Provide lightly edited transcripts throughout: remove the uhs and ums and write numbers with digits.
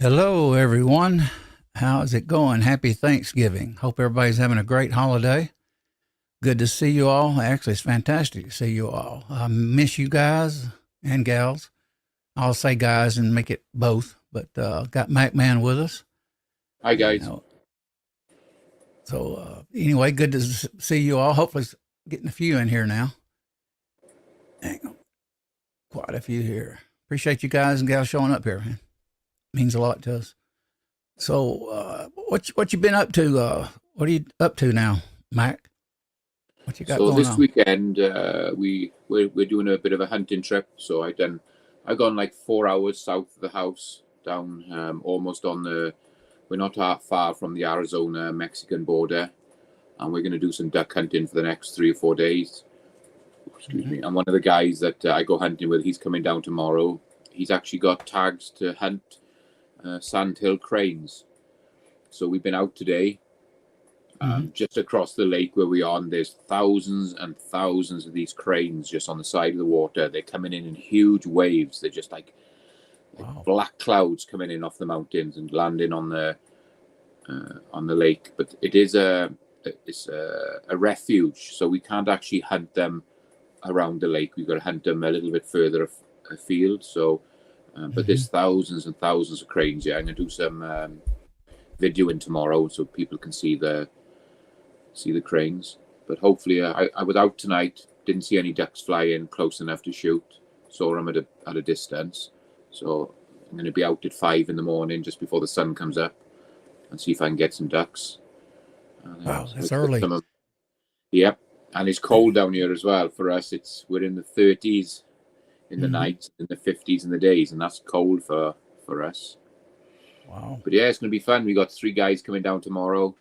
Hello, everyone. How's it going? Happy Thanksgiving. Hope everybody's having a great holiday. Good to see you all. Actually, it's fantastic to see you all. I miss you guys and gals. I'll say guys and make it both, but got Macman with us. Hi And, guys. Anyway, good to see you all. Hopefully, it's getting a few in here now. Hang on. Quite a few here. Appreciate you guys and gals showing up here, man. Means a lot to us. So, what you been up to? What are you up to now, Mac? What you got So going this on? weekend we're doing a bit of a hunting trip. So I gone like 4 hours south of the house, down almost on the. We're not far from the Arizona Mexican border, and we're going to do some duck hunting for the next 3 or 4 days. Excuse me. And one of the guys that I go hunting with, he's coming down tomorrow. He's actually got tags to hunt sandhill cranes. So we've been out today. Just across the lake where we are, and there's thousands and thousands of these cranes just on the side of the water. They're coming in huge waves. They're just like Wow. black clouds coming in off the mountains and landing on the lake. But it's a refuge, so we can't actually hunt them around the lake. We've got to hunt them a little bit further afield. So, but there's thousands and thousands of cranes. Yeah, I'm gonna do some videoing tomorrow so people can see the cranes. But hopefully, I was out tonight, didn't see any ducks fly in close enough to shoot. Saw them at a distance. So I'm going to be out at 5 in the morning just before the sun comes up and see if I can get some ducks. Wow, that's early. Yep, and it's cold down here as well. For us, we're in the 30s in the nights, in the 50s in the days, and that's cold for us. Wow. But yeah, it's going to be fun. We got 3 guys coming down tomorrow.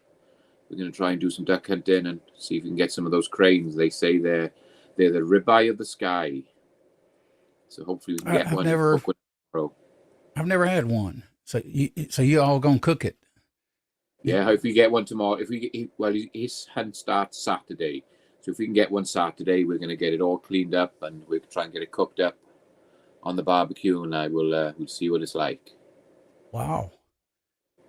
We're going to try and do some duck hunting and see if we can get some of those cranes. They say they're the ribeye of the sky. So hopefully we can get one. I've never had one. So you all gonna cook it? Yeah, if we get one tomorrow, his hunt starts Saturday. So if we can get one Saturday, we're going to get it all cleaned up and we'll try and get it cooked up on the barbecue, and we'll see what it's like. Wow.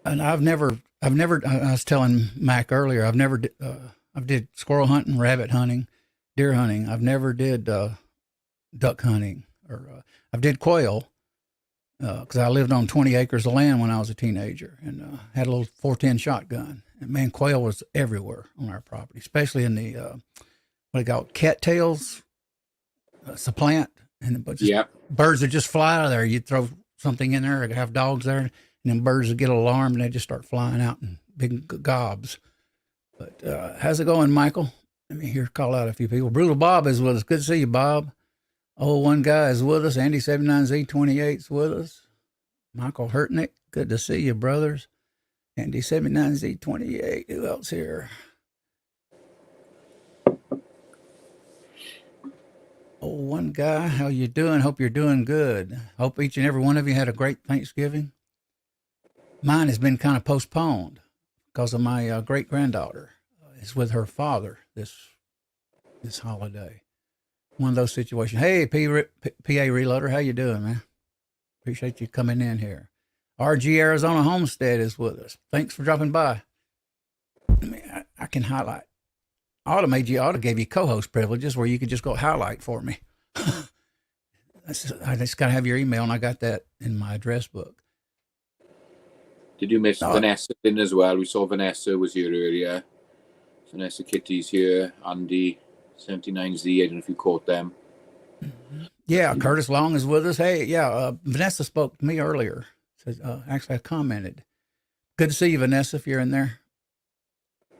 And I was telling Mac earlier, I've did squirrel hunting, rabbit hunting, deer hunting. I've never did duck hunting, or I've did quail because I lived on 20 acres of land when I was a teenager, and had a little 410 shotgun. And man, quail was everywhere on our property, especially in the what they call cattails, it's a plant, and birds would just fly out of there. You'd throw something in there, or have dogs there, and then birds would get alarmed and they just start flying out in big gobs. But how's it going, Michael? Let me call out a few people. Brutal Bob is with us. Good to see you, Bob. Oh, one guy is with us. Andy79Z28 is with us. Michael Hurtnick, good to see you, brothers. Andy79Z28. Who else here? Oh, one guy. How you doing? Hope you're doing good. Hope each and every one of you had a great Thanksgiving. Mine has been kind of postponed because of my great-granddaughter is with her father this holiday. One of those situations. Hey, PA Reloader, how you doing, man? Appreciate you coming in here. RG Arizona Homestead is with us. Thanks for dropping by. I can highlight. I ought to gave you co-host privileges where you could just go highlight for me. I just got to have your email, and I got that in my address book. Did you miss Vanessa in as well? We saw Vanessa was here earlier. Vanessa Kitty's here. Andy79Z, I don't know if you caught them. Yeah, Curtis Long is with us. Hey, yeah, Vanessa spoke to me earlier. Says, actually, I commented. Good to see you, Vanessa, if you're in there.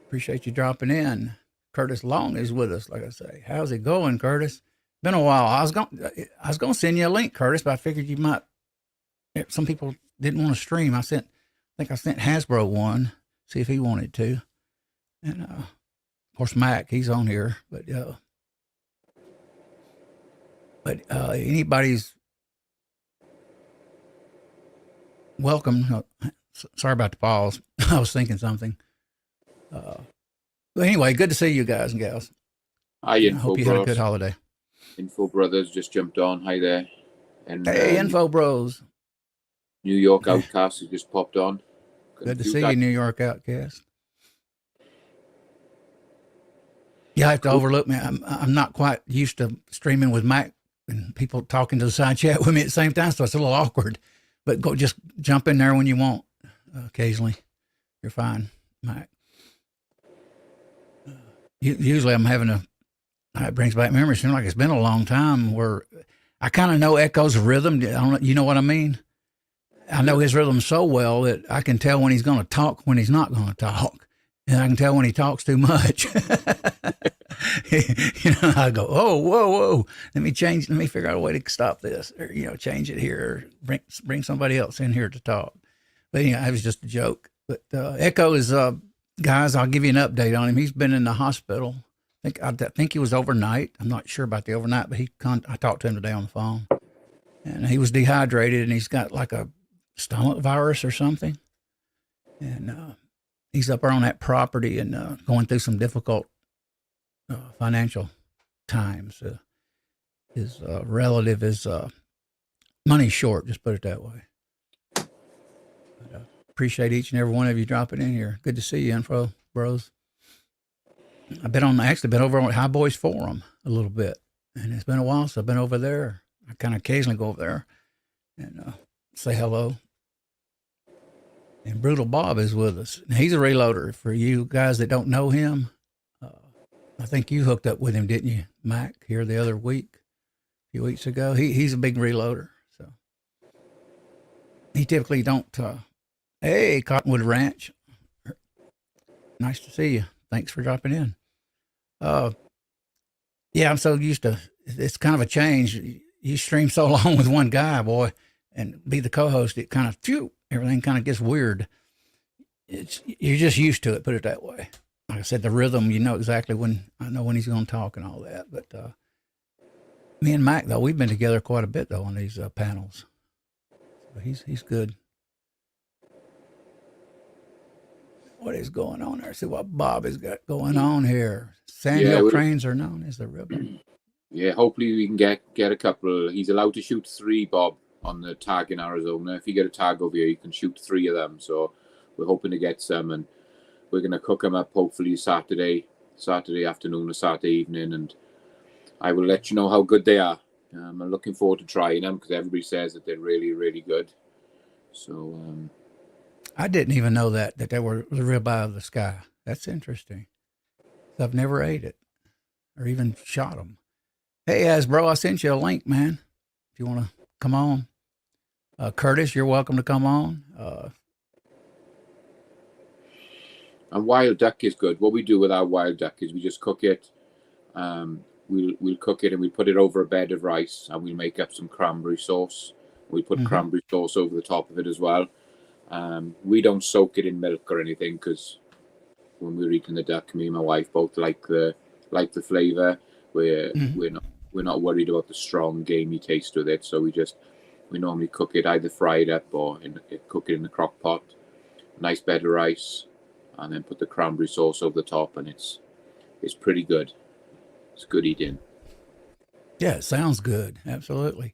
Appreciate you dropping in. Curtis Long is with us, like I say. How's it going, Curtis? Been a while. I was going to send you a link, Curtis, but I figured you might. Some people didn't want to stream. I think I sent Hasbro one, see if he wanted to. And of course, Mac, he's on here, but anybody's welcome. Sorry about the pause. I was thinking something. But anyway, good to see you guys and gals. Hi, I hope you had a good holiday. Info Brothers just jumped on. Hi there. And hey, Info Bros. New York Yeah. Outcast has just popped on. Good to see you, New York Outcast. Yeah, I have to overlook me. I'm not quite used to streaming with Mac and people talking to the side chat with me at the same time, so it's a little awkward. But just jump in there when you want. Occasionally, you're fine, Mac. Usually, I'm having it brings back memories. Seems like it's been a long time where I kind of know Echo's rhythm. I don't know, you know what I mean? I know his rhythm so well that I can tell when he's going to talk, when he's not going to talk. And I can tell when he talks too much. I go, oh, whoa. Let me figure out a way to stop this, or, change it here, or bring somebody else in here to talk. But it was just a joke. But Echo is, guys, I'll give you an update on him. He's been in the hospital. I think he was overnight. I'm not sure about the overnight, but I talked to him today on the phone. And he was dehydrated, and he's got like a stomach virus or something. And he's up there on that property and going through some difficult financial times. His relative is money short, just put it that way. But, appreciate each and every one of you dropping in here. Good to see you, Info Bros. I've been over on High Boys Forum a little bit, and it's been a while, so I've been over there. I kind of occasionally go over there and say hello. And Brutal Bob is with us. He's a reloader. For you guys that don't know him, I think you hooked up with him, didn't you, Mac, here the other week, a few weeks ago? He's a big reloader. So he typically don't. Hey, Cottonwood Ranch. Nice to see you. Thanks for dropping in. Yeah, I'm so used to, it's kind of a change. You stream so long with one guy, boy, and be the co-host, it kind of, everything kind of gets weird. You're just used to it, put it that way. Like I said, the rhythm, exactly I know when he's going to talk and all that. But me and Mac, though, we've been together quite a bit, though, on these panels. So he's good. What is going on there? See what Bob has got going on here. Sandhill trains are known as the river. Yeah, hopefully we can get a couple. He's allowed to shoot 3, Bob, on the tag in Arizona. If you get a tag over here, you can shoot 3 of them. So we're hoping to get some, and we're going to cook them up hopefully Saturday afternoon or Saturday evening, and I will let you know how good they are. I'm looking forward to trying them because everybody says that they're really, really good. So I didn't even know that they were the ribeye of the sky. That's interesting. I've never ate it or even shot them. Hey, bro, I sent you a link, man. If you want to come on. Curtis, you're welcome to come on. And wild duck is good. What we do with our wild duck is we just cook it. We'll cook it and we put it over a bed of rice, and we'll make up some cranberry sauce. We put cranberry sauce over the top of it as well. We don't soak it in milk or anything because when we're eating the duck, me and my wife both like the flavor. We're not worried about the strong gamey taste with it, so we normally cook it, either fry it up or cook it in the crock pot. Nice bed of rice, and then put the cranberry sauce over the top, and it's pretty good. It's good eating. Yeah, it sounds good. Absolutely.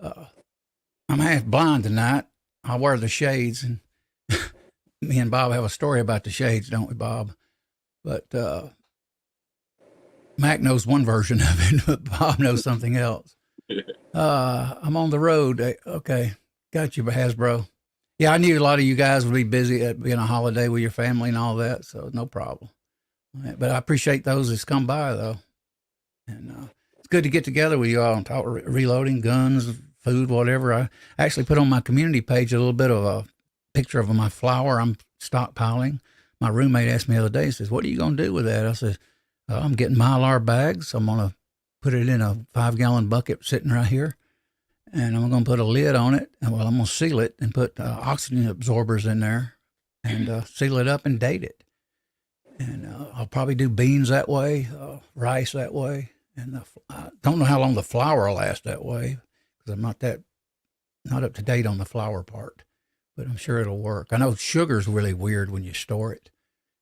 I'm half blind tonight. I wear the shades, and me and Bob have a story about the shades, don't we, Bob? But Mac knows one version of it, but Bob knows something else. I'm on the road. Okay, got you, Hasbro. Yeah, I knew a lot of you guys would be busy at being a holiday with your family and all that, so no problem. But I appreciate those that's come by, though. And it's good to get together with you all and talk reloading, guns, food, whatever. I actually put on my community page a little bit of a picture of my flour I'm stockpiling. My roommate asked me the other day, he says, what are you going to do with that? I said, I'm getting Mylar bags. I'm going to put it in a 5-gallon bucket sitting right here. And I'm going to put a lid on it. And I'm going to seal it and put oxygen absorbers in there and seal it up and date it. And I'll probably do beans that way, rice that way. And I don't know how long the flour will last that way because I'm not up to date on the flour part, but I'm sure it'll work. I know sugar's really weird when you store it.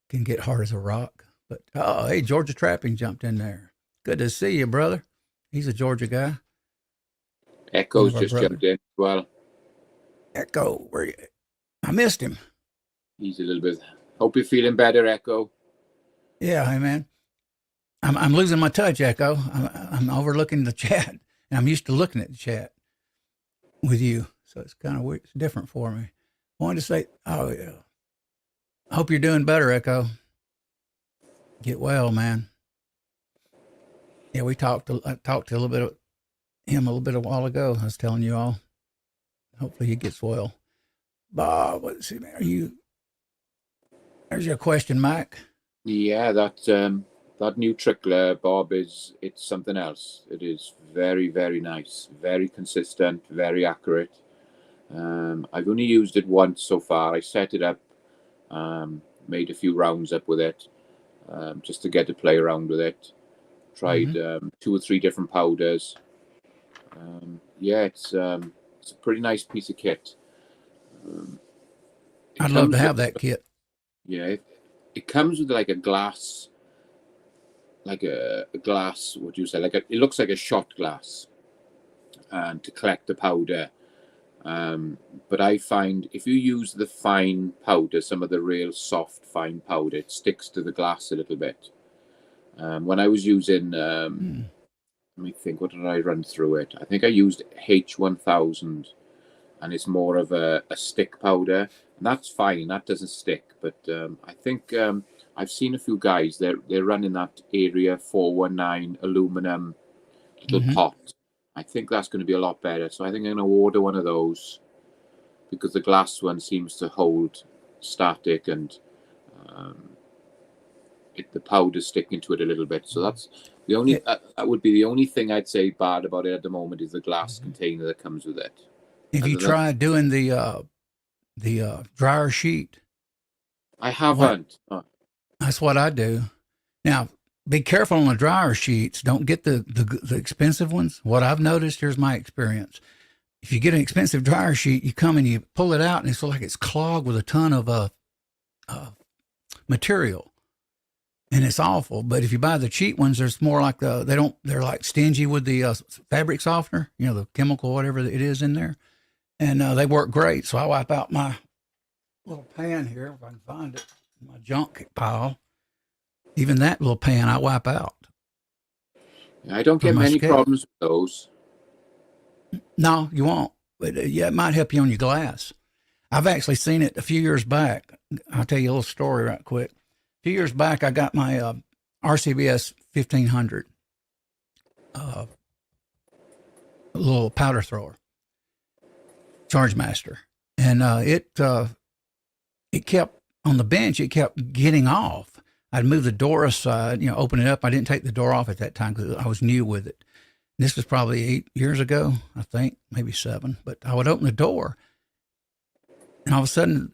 It can get hard as a rock. But, hey, Georgia Trapping jumped in there. Good to see you, brother. He's a Georgia guy. Echo's just jumped in as well. Echo, where you? I missed him. He's a little bit. Hope you're feeling better, Echo. Yeah, hey man. I'm losing my touch, Echo. I'm overlooking the chat, and I'm used to looking at the chat with you, so it's kind of weird. It's different for me. I wanted to say, oh yeah, hope you're doing better, Echo. Get well, man. Yeah, I talked to a little bit of him a little bit a while ago. I was telling you all. Hopefully he gets well. Bob, let's see, man. There's your question, Mike. Yeah, that new trickler, Bob, it's something else. It is very, very nice, very consistent, very accurate. I've only used it once so far. I set it up, made a few rounds up with it, just to get to play around with it. Tried 2 or 3 different powders. Yeah, it's a pretty nice piece of kit. I'd love to have that kit. Yeah, it comes with like a glass, what do you say? It looks like a shot glass, and to collect the powder. But I find if you use the fine powder, some of the real soft fine powder, it sticks to the glass a little bit. When I was using, let me think, what did I run through it? I think I used H1000, and it's more of a stick powder, and that's fine. That doesn't stick. But I think I've seen a few guys. They're running that Area 419 aluminum little pot. I think that's going to be a lot better. So I think I'm going to order one of those, because the glass one seems to hold static, and the powder's sticking to it a little bit. So that's the only that would be the only thing I'd say bad about it at the moment, is the glass container that comes with it. Have you tried doing the dryer sheet? I haven't. That's what I do. Now, be careful on the dryer sheets. Don't get the expensive ones. What I've noticed, here's my experience. If you get an expensive dryer sheet, you come and you pull it out, and it's like it's clogged with a ton of material, and it's awful. But if you buy the cheap ones, there's more like they're like stingy with the fabric softener, the chemical, whatever it is in there, and they work great. So I wipe out my little pan here, if I can find it, my junk pile. Even that little pan I wipe out. I don't get many problems with those. No, you won't. But yeah, it might help you on your glass. I've actually seen it a few years back. I'll tell you a little story right quick. A few years back, I got my RCBS 1500 little powder thrower, Charge Master, and it kept on the bench. It kept getting off. I'd move the door aside, open it up. I didn't take the door off at that time because I was new with it. This was probably 8 years ago, I think, maybe 7. But I would open the door, and all of a sudden,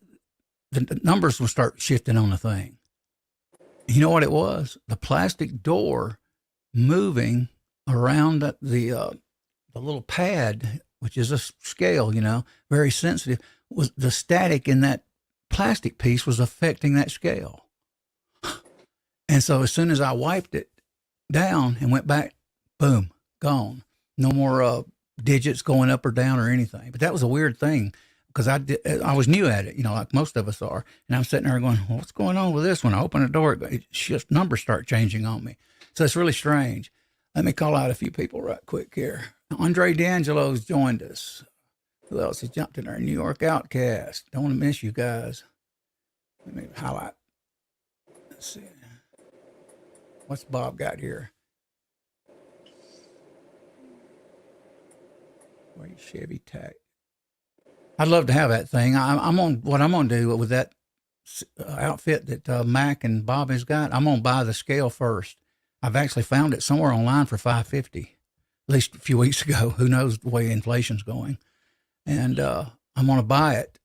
the numbers would start shifting on the thing. You know what it was? The plastic door moving around the little pad, which is a scale, very sensitive. Was the static in that plastic piece was affecting that scale. And so as soon as I wiped it down and went back, boom, gone. No more digits going up or down or anything. But that was a weird thing, because I was new at it, like most of us are. And I'm sitting there going, well, what's going on with this? When I open the door, numbers start changing on me. So it's really strange. Let me call out a few people right quick here. Andre D'Angelo's joined us. Who else has jumped in there? New York Outcast. Don't want to miss you guys. Let me highlight. Let's see. What's Bob got here? Where you Chevy Tac? I'd love to have that thing. I'm on what I'm going to do with that outfit that Mac and Bob has got. I'm going to buy the scale first. I've actually found it somewhere online for $550, at least a few weeks ago. Who knows the way inflation's going? And I'm going to buy it,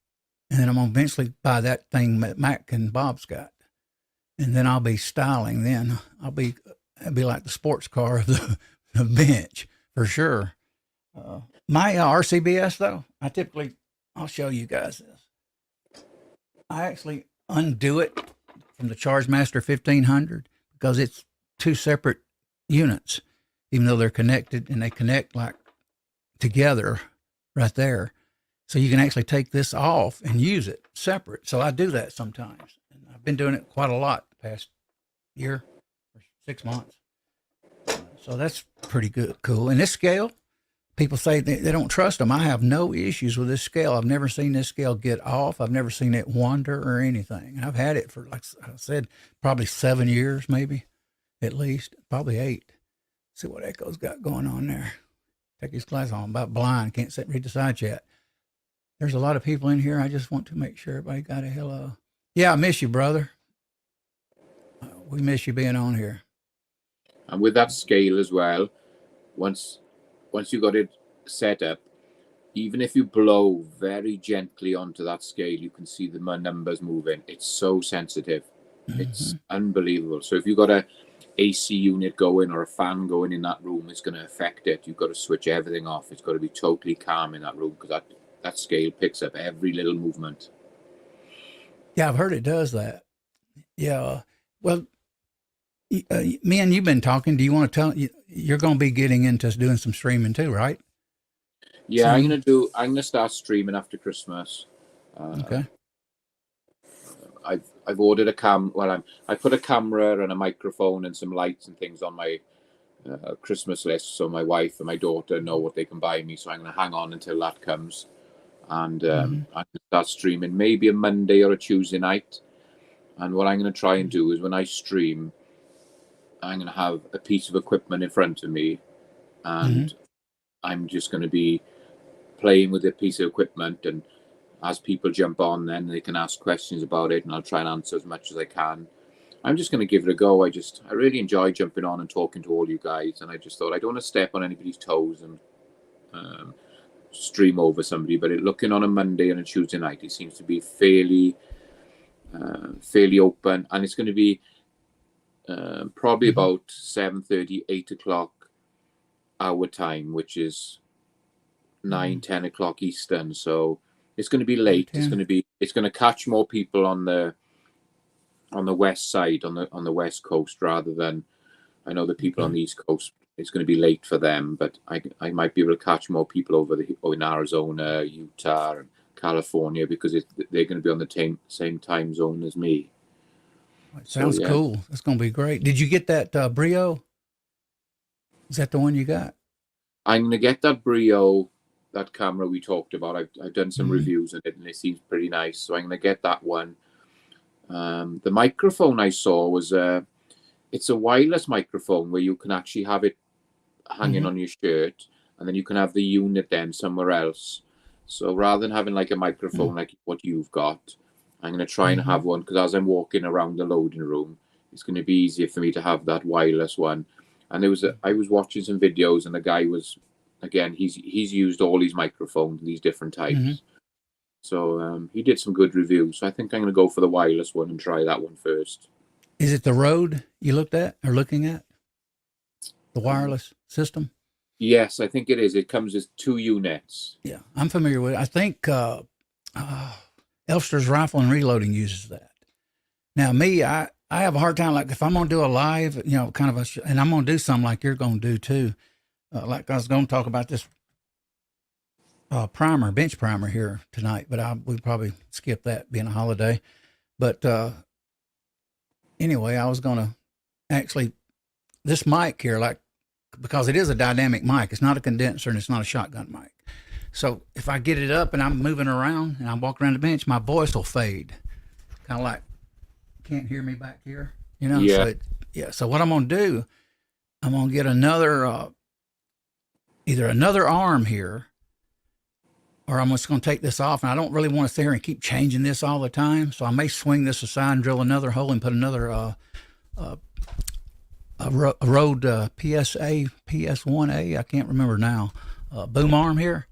and then I'm going to eventually buy that thing that Mac and Bob's got. And then I'll be styling. Then I'll be like the sports car of the bench for sure. My RCBS though, I'll show you guys this. I actually undo it from the Charge Master 1500 because it's 2 separate units, even though they're connected, and they connect like together right there. So you can actually take this off and use it separate. So I do that sometimes. And I've been doing it quite a lot the past year or 6 months. So that's pretty good, cool. And this scale, people say they don't trust them. I have no issues with this scale. I've never seen this scale get off. I've never seen it wander or anything. And I've had it for, like I said, probably 7 years, maybe at least, probably 8. See what Echo's got going on there. Take his glasses on. About blind. Can't sit and read the side chat. There's a lot of people in here. I just want to make sure everybody got a hello. Yeah, I miss you, brother. We miss you being on here. And with that scale as well, once you got it set up, even if you blow very gently onto that scale, you can see the numbers moving. It's so sensitive. It's unbelievable. So if you've got a AC unit going or a fan going in that room, it's going to affect it. You've got to switch everything off. It's got to be totally calm in that room because that scale picks up every little movement. Yeah, I've heard it does that. Yeah. Well, me and you've been talking. Do you want to tell? You're going to be getting into doing some streaming too, right? Yeah, I'm gonna start streaming after Christmas. Okay. I've ordered a I put a camera and a microphone and some lights and things on my Christmas list, so my wife and my daughter know what they can buy me. So I'm gonna hang on until that comes, and I'm gonna start streaming maybe a Monday or a Tuesday night. And what I'm gonna try and do is when I stream, I'm gonna have a piece of equipment in front of me, and I'm just gonna be playing with a piece of equipment, and as people jump on, then they can ask questions about it, and I'll try and answer as much as I can. I'm just going to give it a go. I really enjoy jumping on and talking to all you guys, and I just thought I don't want to step on anybody's toes and stream over somebody, but looking on a Monday and a Tuesday night, it seems to be fairly open, and it's going to be probably about 7:30, 8 o'clock our time, which is 9-10 o'clock Eastern. So it's going to be late. It's going to catch more people on the west side, on the west coast, rather than, I know the people on the east coast, it's going to be late for them, but I might be able to catch more people in Arizona, Utah, and California, because they're going to be on the same time zone as me. Sounds cool. That's going to be great. Did you get that Brio? Is that the one you got? I'm going to get that Brio, that camera we talked about. I've done some reviews on it, and it seems pretty nice. So I'm going to get that one. The microphone I saw was it's a wireless microphone where you can actually have it hanging on your shirt, and then you can have the unit then somewhere else. So rather than having like a microphone like what you've got, I'm going to try and have one, because as I'm walking around the loading room, it's going to be easier for me to have that wireless one. And I was watching some videos, and the guy was, again, he's used all these microphones, these different types. So he did some good reviews. So I think I'm going to go for the wireless one and try that one first. Is it the Rode you looked at or looking at? The wireless system? Yes, I think it is. It comes as 2 units. Yeah, I'm familiar with it. I think Elster's Rifle and Reloading uses that. Now, me, I have a hard time, like if I'm going to do a live, kind of and I'm going to do something like you're going to do too. Like I was going to talk about this bench primer here tonight, but we'd probably skip that being a holiday. But anyway, I was going to actually, this mic here, because it is a dynamic mic, it's not a condenser and it's not a shotgun mic. So if I get it up and I'm moving around and I'm walking around the bench, my voice will fade. Kind of like, can't hear me back here, Yeah. So what I'm going to do, I'm going to get another, either another arm here, or I'm just going to take this off. And I don't really want to sit here and keep changing this all the time. So I may swing this aside and drill another hole and put another a Rode PS1A, I can't remember now, boom arm here.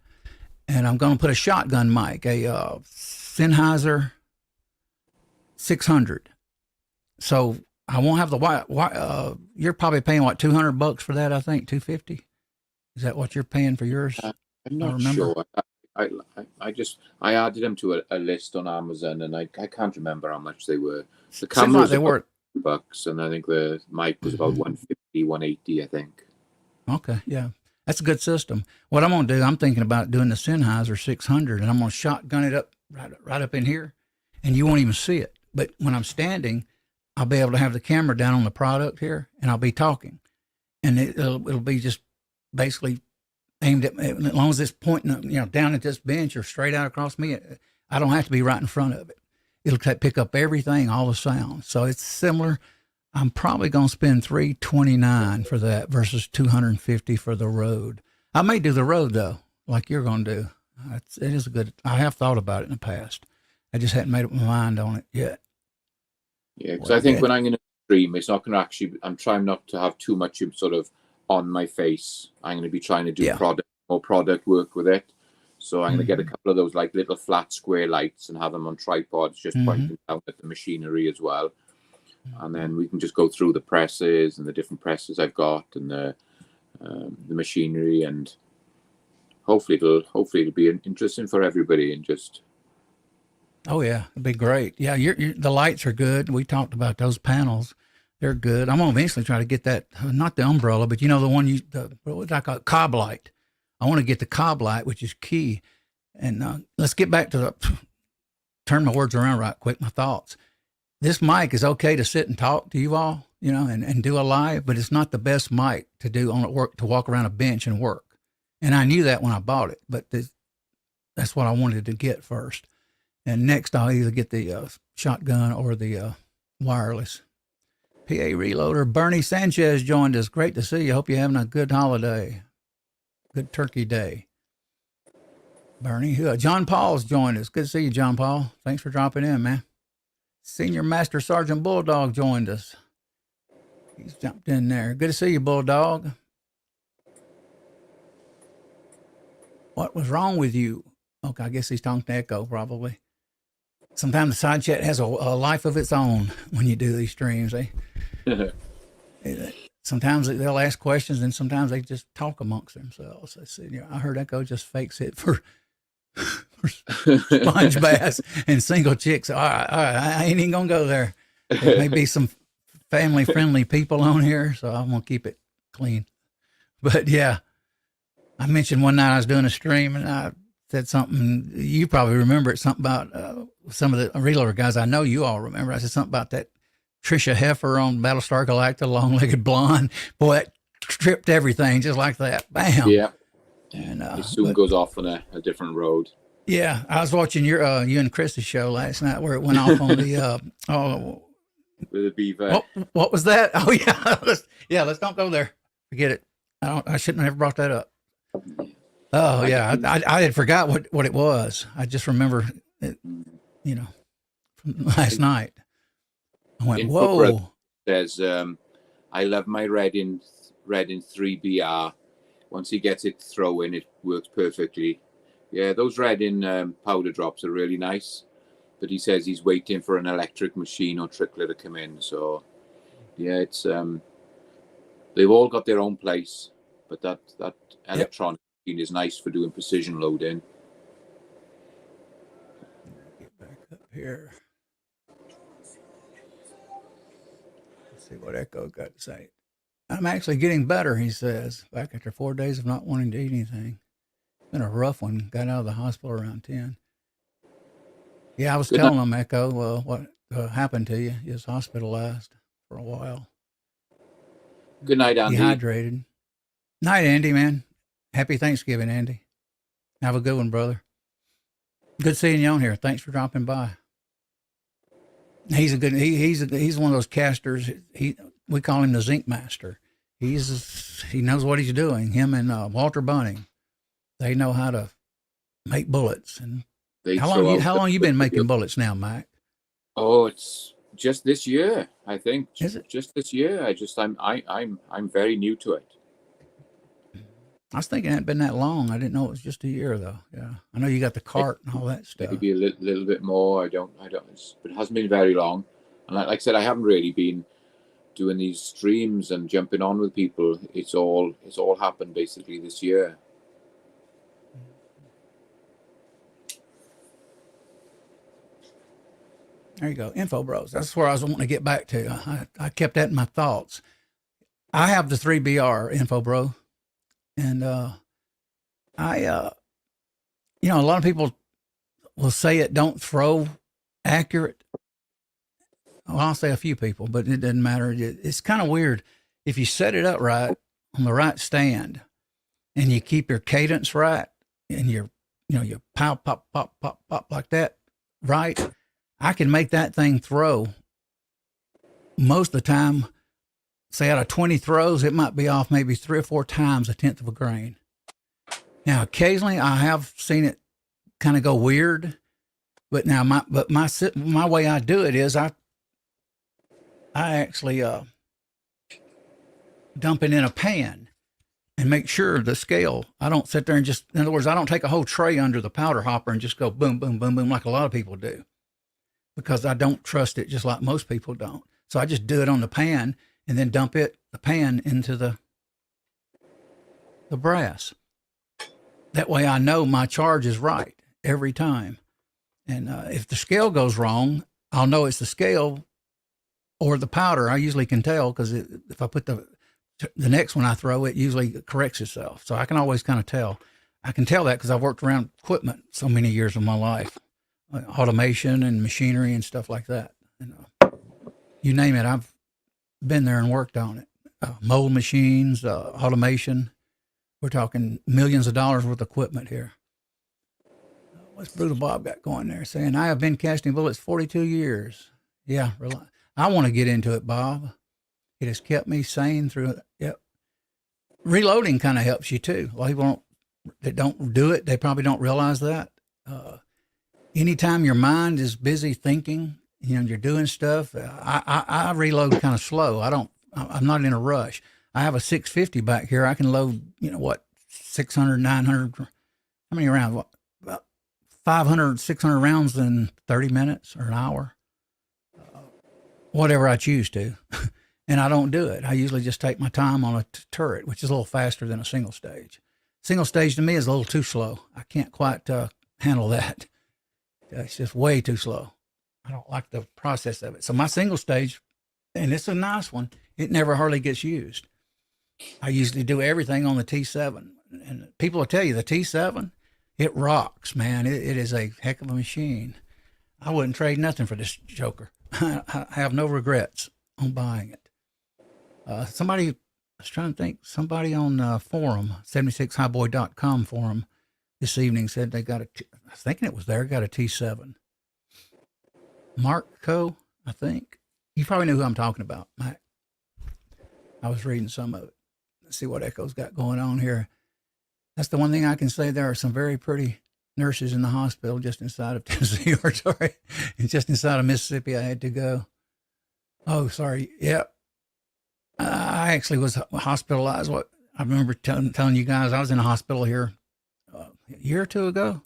And I'm going to put a shotgun mic, a Sennheiser 600. So I won't have the you're probably paying what, $200 for that? I think $250. Is that what you're paying for yours? I'm not sure. I added them to a list on Amazon, and I can't remember how much they were. The cameras they were $200, and I think the mic was about 150, 180, I think. Okay, yeah. That's a good system. What I'm going to do, I'm thinking about doing the Sennheiser 600, and I'm going to shotgun it up right up in here, and you won't even see it. But when I'm standing, I'll be able to have the camera down on the product here, and I'll be talking, and it'll be just basically aimed at me. As long as it's pointing, down at this bench or straight out across me, I don't have to be right in front of it. It'll pick up everything, all the sounds. So it's similar. I'm probably going to spend $329 for that versus $250 for the Rode. I may do the Rode though, like you're going to do. It is a good. I have thought about it in the past. I just hadn't made up my mind on it yet. Yeah, because I think when I'm going to stream, it's not going to actually. I'm trying not to have too much sort of on my face. I'm going to be trying to do more product work with it. So I'm going to get a couple of those like little flat square lights and have them on tripods, just pointing down at the machinery as well. And then we can just go through the presses and the different presses I've got and the machinery, and hopefully it'll be interesting for everybody. And just oh yeah, it'd be great. Yeah, the lights are good. We talked about those panels; they're good. I'm gonna eventually try to get that, not the umbrella, but the one what I call it, cob light. I want to get the cob light, which is key. And let's get back to turn my words around right quick. My thoughts. This mic is okay to sit and talk to you all, and do a live, but it's not the best mic to do on work, to walk around a bench and work. And I knew that when I bought it, but that's what I wanted to get first. And next I'll either get the shotgun or the wireless. PA Reloader, Bernie Sanchez joined us. Great to see you. Hope you're having a good holiday. Good turkey day. Bernie, John Paul's joined us. Good to see you, John Paul. Thanks for dropping in, man. Senior Master Sergeant Bulldog joined us. He's jumped in there. Good to see you, Bulldog. What was wrong with you? Okay, I guess he's talking to Echo probably. Sometimes the side chat has a life of its own when you do these streams. Sometimes they'll ask questions, and sometimes they just talk amongst themselves. I heard Echo just fakes it for sponge bass and single chicks. All right, I ain't even gonna go there. There may be some family-friendly people on here, so I'm gonna keep it clean. But yeah, I mentioned one night I was doing a stream, and I said something. You probably remember it. Something about some of the Reloader guys. I know you all remember. I said something about that Trisha Heifer on Battlestar Galactica, long-legged blonde. Boy, that tripped everything just like that. Bam. Yeah. And it soon goes off on a different road. Yeah, I was watching you and Chris's show last night where it went off on the with the beaver. What was that? Oh yeah, let's don't go there. Forget it. I shouldn't have ever brought that up. Oh yeah, I had forgot what it was. I just remember it, from last night. I went, whoa. Says, I love my Redding 3BR. Once he gets it throwing, it works perfectly. Yeah, those Redding powder drops are really nice. But he says he's waiting for an electric machine or trickler to come in. So, yeah, it's they've all got their own place. But that electronic machine is nice for doing precision loading. Get back up here. Let's see what Echo's got to say. I'm actually getting better, he says, back after 4 days of not wanting to eat anything. It's been a rough one. Got out of the hospital around 10. Yeah, I was telling him, Echo, what happened to you. He was hospitalized for a while. Good night, Andy. Dehydrated. Night, Andy, man. Happy Thanksgiving, Andy. Have a good one, brother. Good seeing you on here. Thanks for dropping by. He's a good. He's one of those casters. We call him the Zinc Master. He knows what he's doing. Him and Walter Bunning, they know how to make bullets. And how long you been making bullets now, Mike? Oh, it's just this year, I think. Is it? Just this year? I'm very new to it. I was thinking it hadn't been that long. I didn't know it was just a year, though. Yeah, I know you got the cart and all that stuff. Maybe a little bit more. I don't. But it hasn't been very long. And like I said, I haven't really been doing these streams and jumping on with people. It's all happened basically this year. There you go. Info Bros. That's where I was wanting to get back to. I kept that in my thoughts. I have the 3BR Info Bro. And you know, a lot of people will say it don't throw accurate. Well, I'll say a few people, but it doesn't matter. It's kind of weird if you set it up right on the right stand, and you keep your cadence right, and you know, you pow, pop, pop, pop, pop like that, right? I can make that thing throw most of the time. Say out of 20 throws, it might be off maybe 3 or 4 times, 1/10 of a grain. Now, occasionally I have seen it kind of go weird, but now my way I do it is I actually dump it in a pan and make sure the scale, I don't sit there and just, in other words, I don't take a whole tray under the powder hopper and just go boom, boom, boom, boom, like a lot of people do, because I don't trust it just like most people don't. So I just do it on the pan and then dump the pan into the brass. That way I know my charge is right every time. And if the scale goes wrong, I'll know it's the scale or the powder. I usually can tell, because if I put the next one I throw, it usually corrects itself. So I can always kind of tell. I can tell that because I've worked around equipment so many years of my life, like automation and machinery and stuff like that. And you name it, I've been there and worked on it. Mold machines, automation. We're talking millions of dollars worth of equipment here. What's Brutal Bob got going there? Saying, I have been casting bullets 42 years. Yeah, I want to get into it, Bob. It has kept me sane through it. Yep. Reloading kind of helps you too. A lot of people that don't do it, they probably don't realize that. Anytime your mind is busy thinking, you know, you're doing stuff, I reload kind of slow. I'm not in a rush. I have a 650 back here. I can load, you know, what, 600, 900, how many rounds? What, about 500, 600 rounds in 30 minutes or an hour, whatever I choose to. And I don't do it. I usually just take my time on a turret, which is a little faster than a single stage. Single stage to me is a little too slow. I can't quite handle that. It's just way too slow. I don't like the process of it. So my single stage, and it's a nice one, it never hardly gets used. I usually do everything on the T7. And people will tell you the T7, it rocks, man. It is a heck of a machine. I wouldn't trade nothing for this joker. I have no regrets on buying it. Somebody, I was trying to think, somebody on forum, 76highboy.com forum this evening said they got I was thinking it was there, got a T7. Marco, I think. You probably know who I'm talking about, Mac. I was reading some of it. Let's see what Echo's got going on here. That's the one thing I can say. There are some very pretty nurses in the hospital just inside of Tennessee, or sorry, just inside of Mississippi. I had to go. Oh, sorry. Yep. I actually was hospitalized. What I remember telling you guys, I was in a hospital here a year or two ago,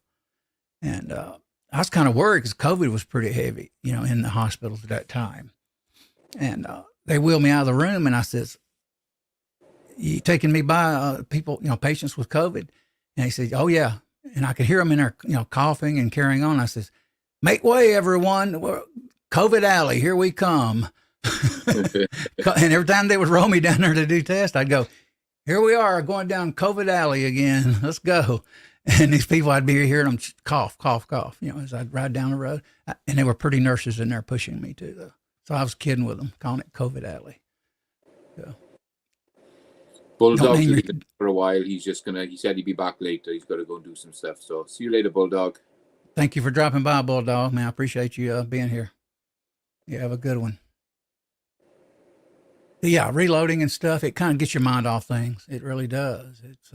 and I was kind of worried because COVID was pretty heavy, you know, in the hospital at that time. And they wheeled me out of the room, and I says, "You taking me by people, you know, patients with COVID?" And he said, "Oh yeah." And I could hear them in there, you know, coughing and carrying on. I says, "Make way, everyone! COVID alley, here we come." And every time they would roll me down there to do tests, I'd go, "Here we are, going down COVID alley again. Let's go." And these people, I'd be hearing them cough, cough, cough, you know, as I'd ride down the road. And there were pretty nurses in there pushing me too, though. So I was kidding with them, calling it COVID alley. So. Bulldog's leaving for a while. He said he'd be back later. He's got to go and do some stuff. So see you later, Bulldog. Thank you for dropping by, Bulldog. Man, I appreciate you being here. You have a good one. But yeah, reloading and stuff, it kind of gets your mind off things. It really does. It's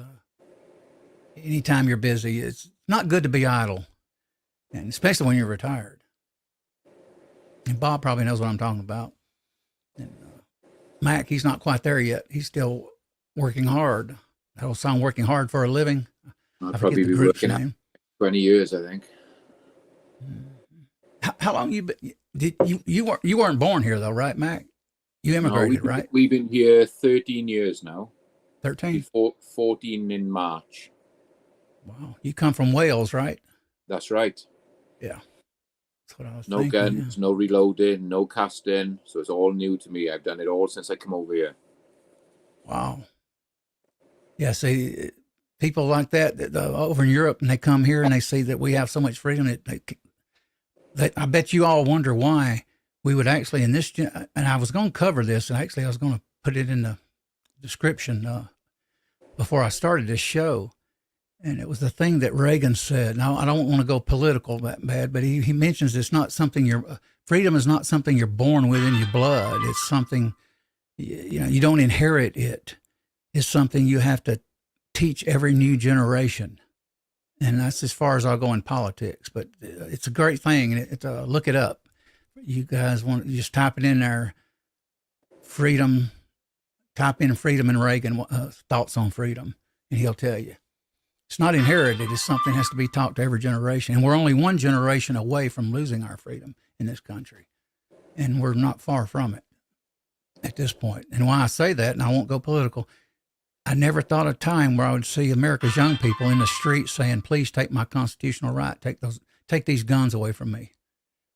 anytime you're busy, it's not good to be idle, and especially when you're retired. And Bob probably knows what I'm talking about. And Mac, he's not quite there yet. He's still working hard. That old song, "Working Hard for a Living." I'll probably be working name. 20 years, I think. How long you been? You weren't born here though, right, Mac? You immigrated, right? We've been here 13 years now. 13? 14 in March. Wow. You come from Wales, right? That's right. Yeah. That's what I was no thinking. No guns, no reloading, no casting. So it's all new to me. I've done it all since I come over here. Wow. Yeah, see, people like that over in Europe, and they come here and they see that we have so much freedom. I bet you all wonder why we would actually in this. And I was going to cover this, and actually I was going to put it in the description before I started this show. And it was the thing that Reagan said. Now, I don't want to go political that bad, but he mentions it's not something freedom is not something you're born with in your blood. It's something, you don't inherit it. It's something you have to teach every new generation. And that's as far as I'll go in politics, but it's a great thing. And look it up. You guys want to just type it in there, freedom, type in freedom and Reagan, thoughts on freedom, and he'll tell you. It's not inherited. It's something that has to be taught to every generation. And we're only one generation away from losing our freedom in this country. And we're not far from it at this point. And why I say that, and I won't go political, I never thought of a time where I would see America's young people in the streets saying, please take my constitutional right, take these guns away from me.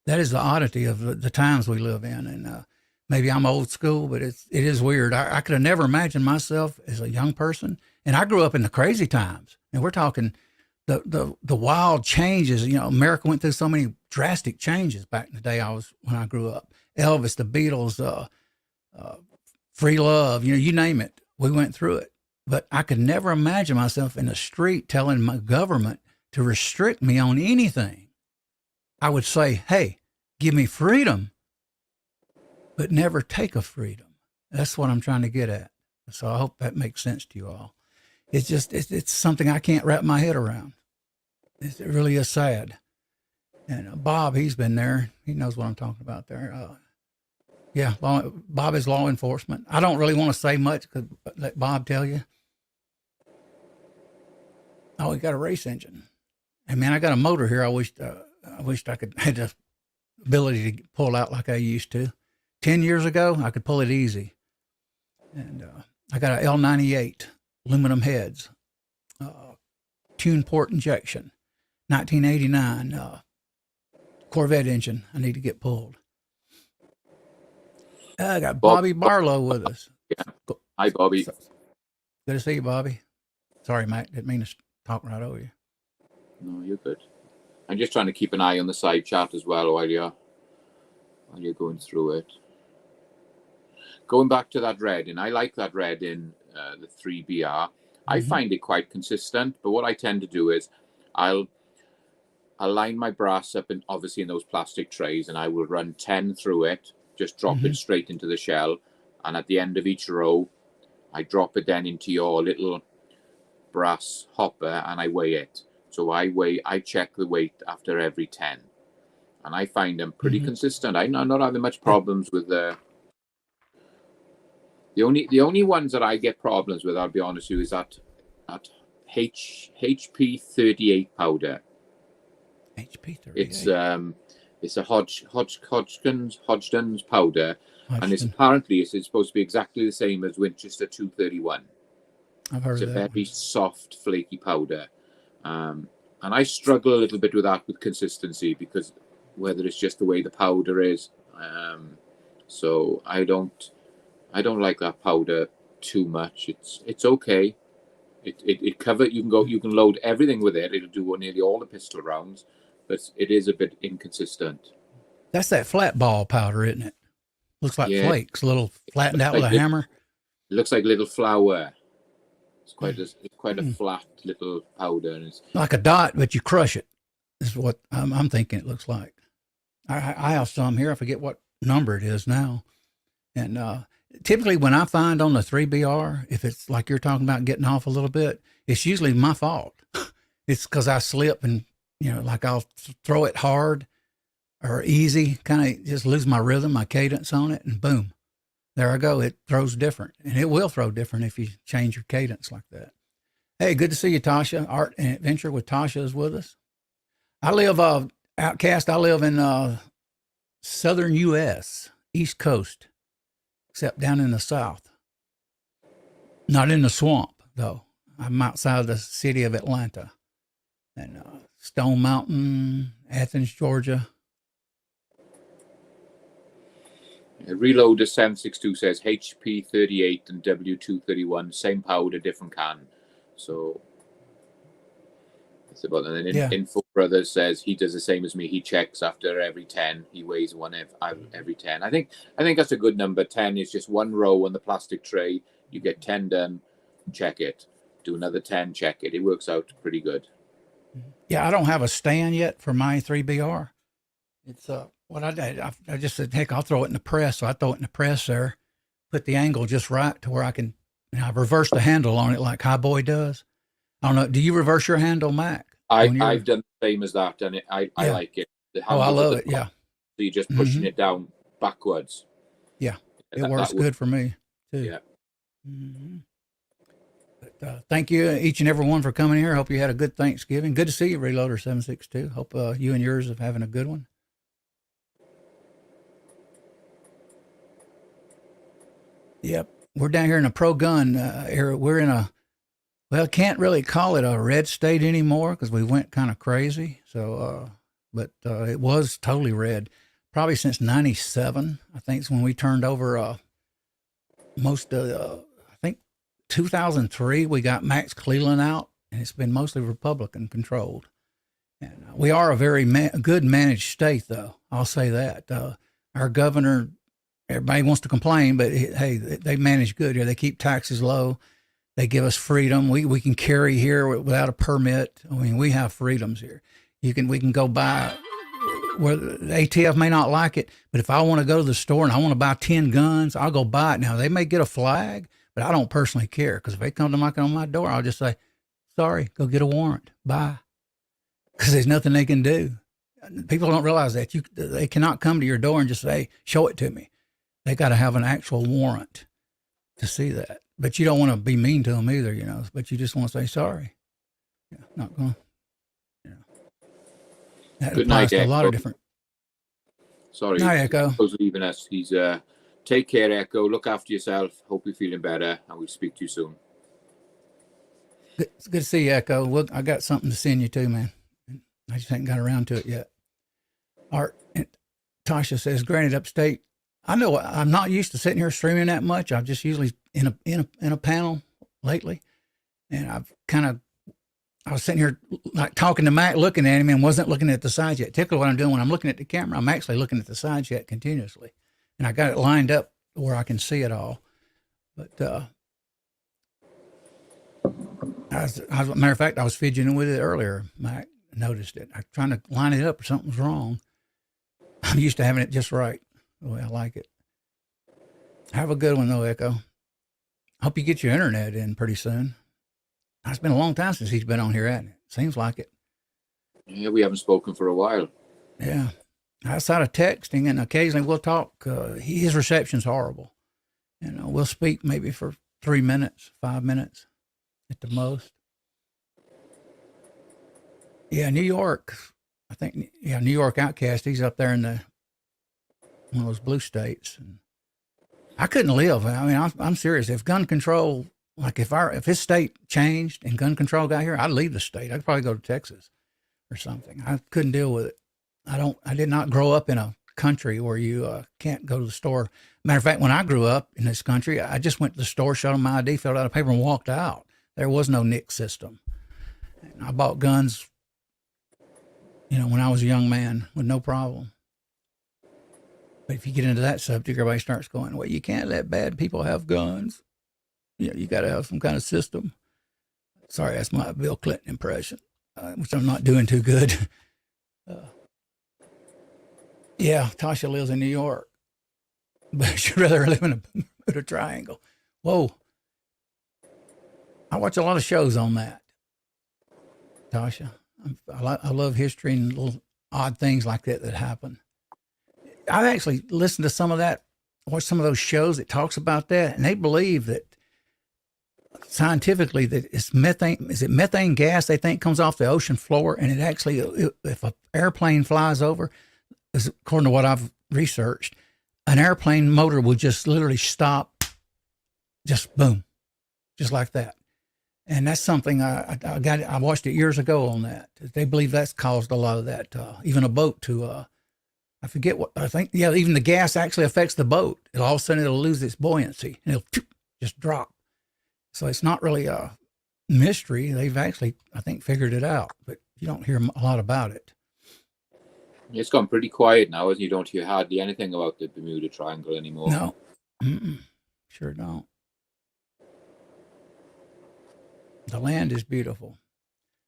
That is the oddity of the times we live in. And maybe I'm old school, but it is weird. I could have never imagined myself as a young person. And I grew up in the crazy times. And we're talking the wild changes. America went through so many drastic changes back in the day when I grew up. Elvis, the Beatles, free love, you name it. We went through it. But I could never imagine myself in the street telling my government to restrict me on anything. I would say, hey, give me freedom, but never take a freedom. That's what I'm trying to get at. So I hope that makes sense to you all. It's just, it's something I can't wrap my head around. It really is sad. And Bob, he's been there. He knows what I'm talking about there. Yeah, Bob is law enforcement. I don't really want to say much because let Bob tell you. Oh, he got a race engine. And man, I got a motor here. I wished I could had the ability to pull out like I used to. 10 years ago, I could pull it easy. And I got a L98 aluminum heads, tune port injection, 1989 Corvette engine. I need to get pulled. I got Bobby Barlow with us. Yeah. Hi, Bobby. Good to see you, Bobby. Sorry, Mike. Didn't mean to talk right over you. No, you're good. I'm just trying to keep an eye on the side chat as well while you're going through it. Going back to that red, and I like that red in the 3BR. I find it quite consistent, but what I tend to do is I'll line my brass up in obviously in those plastic trays, and I will run 10 through it, just drop it straight into the shell, and at the end of each row, I drop it then into your little brass hopper, and I weigh it. So I check the weight after every 10, and I find them pretty consistent. I'm not having much problems with the only ones that I get problems with, I'll be honest with you, is that HP 38 powder. HP 38. It's a Hodgdon's powder, and it's supposed to be exactly the same as Winchester 231. I've heard of that. It's a very soft, flaky powder. And I struggle a little bit with that, with consistency, because whether it's just the way the powder is. So I don't like that powder too much. It's okay. It covers. You can load everything with it. It'll do nearly all the pistol rounds, but it is a bit inconsistent. That's that flat ball powder, isn't it? Looks like flakes, a little flattened out with a hammer. It looks like little flour. It's quite a flat little powder, and it's like a dot, but you crush it. Is what I'm thinking it looks like. I have some here. I forget what number it is now. And typically when I find on the 3BR, if it's like you're talking about getting off a little bit, it's usually my fault. It's because I slip and, like I'll throw it hard or easy, kind of just lose my rhythm, my cadence on it, and boom, there I go. It throws different, and it will throw different if you change your cadence like that. Hey, good to see you, Tasha. Art and Adventure with Tasha is with us. I live outcast. I live in southern U.S., East Coast, except down in the South. Not in the swamp, though. I'm outside the city of Atlanta and Stone Mountain, Athens, Georgia. Reloader762 says HP 38 and W231, same powder, different can. So that's about it. And then Info Brothers says he does the same as me. He checks after every 10. He weighs one every 10. I think that's a good number. 10 is just one row on the plastic tray. You get 10 done, check it. Do another 10, check it. It works out pretty good. Yeah, I don't have a stand yet for my 3BR. It's what I did. I just said, heck, I'll throw it in the press. So I throw it in the press there, put the angle just right to where I can. I've reversed the handle on it like Highboy does. I don't know. Do you reverse your handle, Mac? I've done the same as that, and I like it. I love it. Yeah. So you're just pushing it down backwards. Yeah, it works good for me too. Yeah. Mm-hmm. But, thank you, each and every one, for coming here. Hope you had a good Thanksgiving. Good to see you, Reloader762. Hope you and yours are having a good one. Yep, we're down here in a pro gun area. We're in a, well, can't really call it a red state anymore because we went kind of crazy. So, but it was totally red, probably since '97. I think it's when we turned over most of. I think 2003 we got Max Cleland out, and it's been mostly Republican controlled. And we are a very good managed state, though. I'll say that. Our governor. Everybody wants to complain, but hey, they manage good here. They keep taxes low. They give us freedom. We can carry here without a permit. I mean, we have freedoms here. We can go buy where the ATF may not like it, but if I want to go to the store and I want to buy 10 guns, I'll go buy it. Now they may get a flag, but I don't personally care because if they come to knocking on my door, I'll just say, sorry, go get a warrant. Bye. Because there's nothing they can do. People don't realize that they cannot come to your door and just say, show it to me. They got to have an actual warrant to see that. But you don't want to be mean to them either, but you just want to say sorry. Yeah, not going to, That Good applies night, to a lot Echo. of different. Sorry. Night, Echo. Echo's leaving us. He's, take care, Echo. Look after yourself. Hope you're feeling better, and we'll speak to you soon. It's good to see you, Echo. Look, I got something to send you too, man. I just haven't got around to it yet. Art, Tasha says, granted upstate. I know I'm not used to sitting here streaming that much. I'm just usually in a panel lately, and I was sitting here like talking to Mac, looking at him, and wasn't looking at the sides yet. Typically, what I'm doing when I'm looking at the camera, I'm actually looking at the sides yet continuously, and I got it lined up where I can see it all. But as a matter of fact, I was fidgeting with it earlier. Mac noticed it. I'm trying to line it up, or something's wrong. I'm used to having it just right. The way I like it. Have a good one, though, Echo. Hope you get your internet in pretty soon. It's been a long time since he's been on here, hasn't it? Seems like it. Yeah, we haven't spoken for a while. Yeah. Outside of texting, and occasionally we'll talk. His reception's horrible. We'll speak maybe for 3 minutes, 5 minutes at the most. Yeah, New York. I think, New York Outcast. He's up there in one of those blue states. And I couldn't live. I mean, I'm serious. If gun control, like if his state changed and gun control got here, I'd leave the state. I'd probably go to Texas or something. I couldn't deal with it. I did not grow up in a country where you can't go to the store. Matter of fact, when I grew up in this country, I just went to the store, showed them my ID, filled out a paper, and walked out. There was no NIC system. And I bought guns, when I was a young man with no problem. But if you get into that subject, everybody starts going, well, you can't let bad people have guns. You got to have some kind of system. Sorry, that's my Bill Clinton impression, which I'm not doing too good. Tasha lives in New York, but she'd rather live in a Bermuda Triangle. Whoa. I watch a lot of shows on that, Tasha. I love history and little odd things like that happen. I've actually listened to some of that, watched some of those shows that talks about that, and they believe that scientifically that it's methane. Is it methane gas they think comes off the ocean floor, and it actually, if an airplane flies over, according to what I've researched, an airplane motor will just literally stop, just boom, just like that. And that's something I watched it years ago on that. They believe that's caused a lot of that, even a boat to I forget what I think. Yeah, even the gas actually affects the boat. All of a sudden it'll lose its buoyancy and it'll just drop. So it's not really a mystery. They've actually, I think, figured it out, but you don't hear a lot about it. It's gone pretty quiet now, and you don't hear hardly anything about the Bermuda Triangle anymore. No, sure don't. The land is beautiful.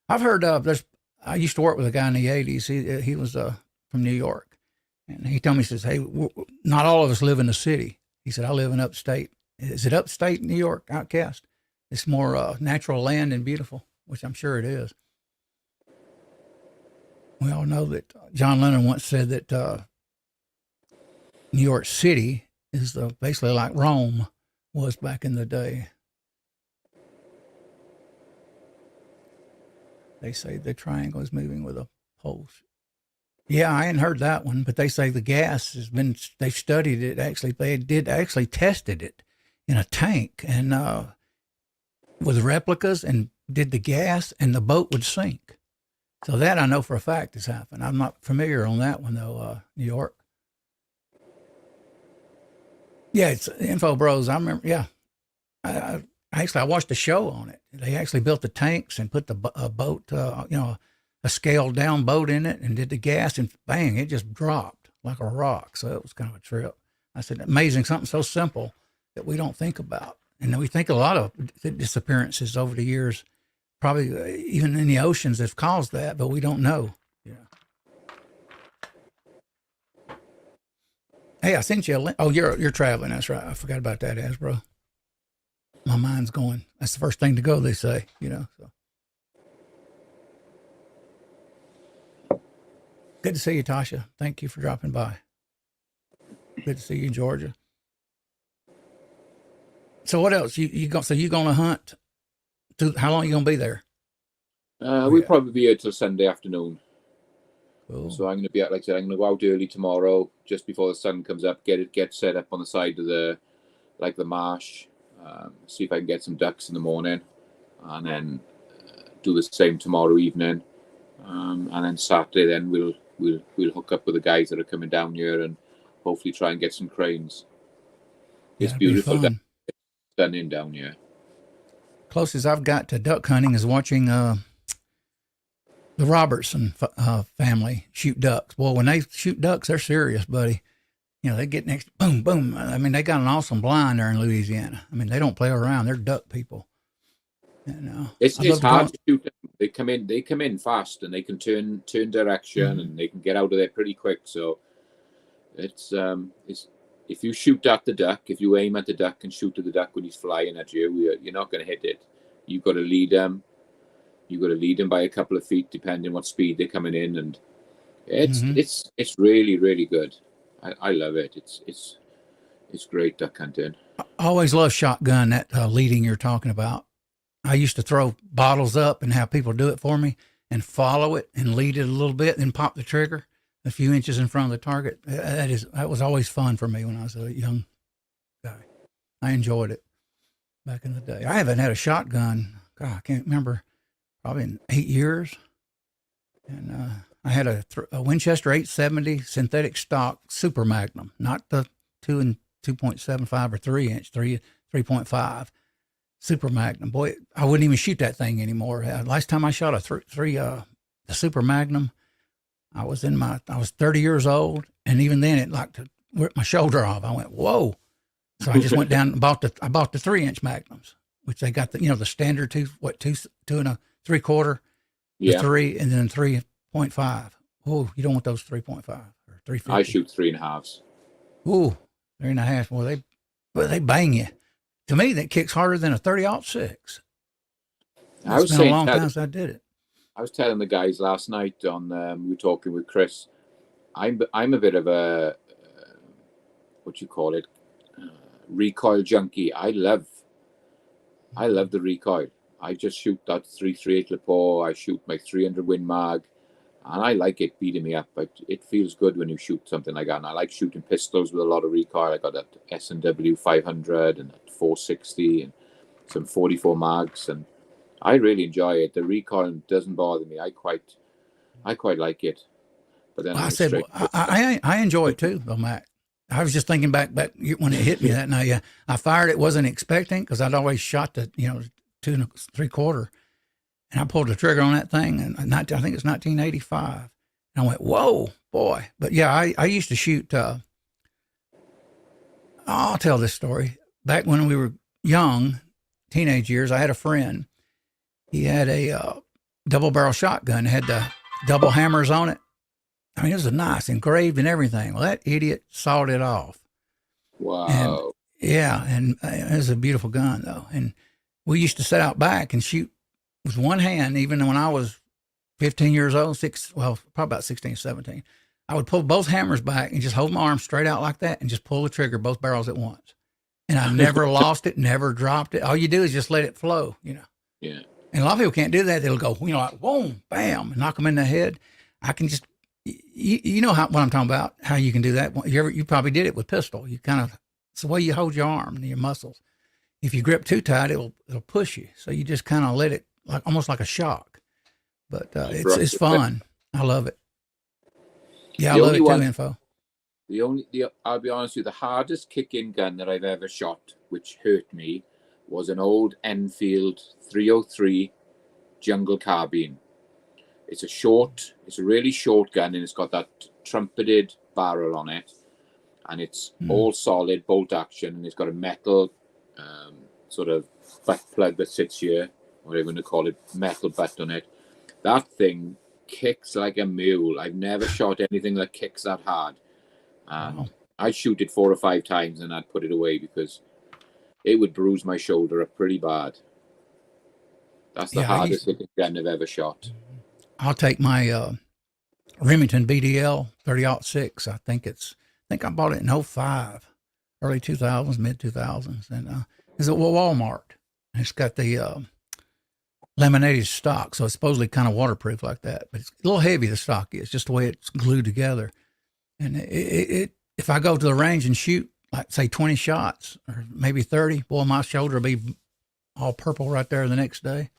I've heard I used to work with a guy in the 80s. He was from New York. And he told me, he says, hey, not all of us live in the city. He said, I live in upstate. Is it upstate New York, Outcast? It's more natural land and beautiful, which I'm sure it is. We all know that John Lennon once said that New York City is basically like Rome was back in the day. They say the triangle is moving with a pulse. Yeah, I hadn't heard that one, but they say the gas has been, they've studied it actually. They did actually tested it in a tank and with replicas and did the gas and the boat would sink. So that I know for a fact has happened. I'm not familiar on that one though, New York. Yeah, it's Info Bros. I remember, yeah. I watched a show on it. They actually built the tanks and put the boat, a scaled down boat in it and did the gas and bang, it just dropped like a rock. So it was kind of a trip. I said, amazing, something so simple that we don't think about. And we think a lot of disappearances over the years, probably even in the oceans have caused that, but we don't know. Yeah. Hey, I sent you a link. Oh, you're traveling. That's right. I forgot about that, Hasbro. My mind's going. That's the first thing to go, they say, so. Good to see you, Tasha. Thank you for dropping by. Good to see you in Georgia. So what else? You going to hunt? How long are you going to be there? We'll probably be here till Sunday afternoon. Cool. So I'm going to be out, like I said, I'm going to go out early tomorrow, just before the sun comes up, get set up on the side of the marsh, see if I can get some ducks in the morning, and then do the same tomorrow evening, and then Saturday then we'll hook up with the guys that are coming down here and hopefully try and get some cranes. It's beautiful, stunning down here. Closest I've got to duck hunting is watching the Robertson family shoot ducks. Well, when they shoot ducks, they're serious, buddy. They get next, boom, boom. I mean, they got an awesome blind there in Louisiana. I mean, they don't play around. They're duck people. It's hard to shoot them. They come in fast, and they can turn direction, and they can get out of there pretty quick. So it's if you shoot at the duck, if you aim at the duck and shoot at the duck when he's flying at you, you're not going to hit it. You've got to lead them. You've got to lead them by a couple of feet, depending what speed they're coming in, and it's really, really good. I love it. It's great duck hunting. I always love shotgun, that leading you're talking about. I used to throw bottles up and have people do it for me and follow it and lead it a little bit, then pop the trigger a few inches in front of the target. That was always fun for me when I was a young guy. I enjoyed it back in the day. I haven't had a shotgun. God, I can't remember. Probably in 8 years. And I had a Winchester 870 synthetic stock Super Magnum, not the 2.75 or 3 inch, 3.5 Super Magnum. Boy, I wouldn't even shoot that thing anymore. Last time I shot the Super Magnum, I was 30 years old, and even then it ripped my shoulder off. I went, whoa! So I just went down and bought the 3-inch Magnums, which they got the standard 2 and 3/4, the 3, and then 3.5. Oh, you don't want those 3.5 or 350. I shoot 3.5s. Ooh, 3.5. Well, they bang you. To me, that kicks harder than a 30-06. It's been a long time since I did it. I was telling the guys last night on we were talking with Chris. I'm a bit of a recoil junkie. I love the recoil. I just shoot that 338 Lepore. I shoot my 300 Win Mag, and I like it beating me up. But it feels good when you shoot something like that. And I like shooting pistols with a lot of recoil. I got that S&W 500 and that 460 and some 44 mags, and I really enjoy it. The recoil doesn't bother me. I quite like it. But then Well, I I was said, straight. well, I enjoy it too, though, Mac. I was just thinking back when it hit me that night. Yeah, I fired it, wasn't expecting because I'd always shot the 2 3/4, and I pulled the trigger on that thing, and I think it's 1985, and I went, whoa, boy! But yeah, I used to shoot. I'll tell this story. Back when we were young, teenage years, I had a friend. He had a double barrel shotgun, had the double hammers on it. I mean, it was nice, engraved and everything. Well, that idiot sawed it off. And Wow. yeah, and it was a beautiful gun, though. And we used to sit out back and shoot with one hand, even when I was 15 years old, probably about 16, 17. I would pull both hammers back and just hold my arm straight out like that and just pull the trigger, both barrels at once. And I never lost it, never dropped it. All you do is just let it flow, Yeah. And a lot of people can't do that. They'll go, like, boom, bam, and knock them in the head. I can just, you know what I'm talking about, how you can do that. You probably did it with pistol. You kind of, it's the way you hold your arm and your muscles. If you grip too tight, it'll push you. So you just kind of let it, like almost like a shock. But it's fun. I love it. Yeah, I love it too, Info. I'll be honest with you, the hardest kick-in gun that I've ever shot, which hurt me, was an old Enfield 303 jungle carbine. It's a really short gun, and it's got that trumpeted barrel on it, and it's all solid bolt action, and it's got a metal sort of butt plug that sits here, whatever you want to call it, metal butt on it. That thing kicks like a mule. I've never shot anything that kicks that hard. Wow. I'd shoot it 4 or 5 times and I'd put it away because it would bruise my shoulder up pretty bad. That's the hardest hitting gun I've ever shot. I'll take my Remington BDL 30-06. I think I bought it in 05, early 2000s, mid 2000s, and it's at Walmart. It's got the laminated stock, so it's supposedly kind of waterproof like that, but it's a little heavy. The stock is just the way it's glued together. And if I go to the range and shoot, like say 20 shots or maybe 30, boy, my shoulder will be all purple right there the next day.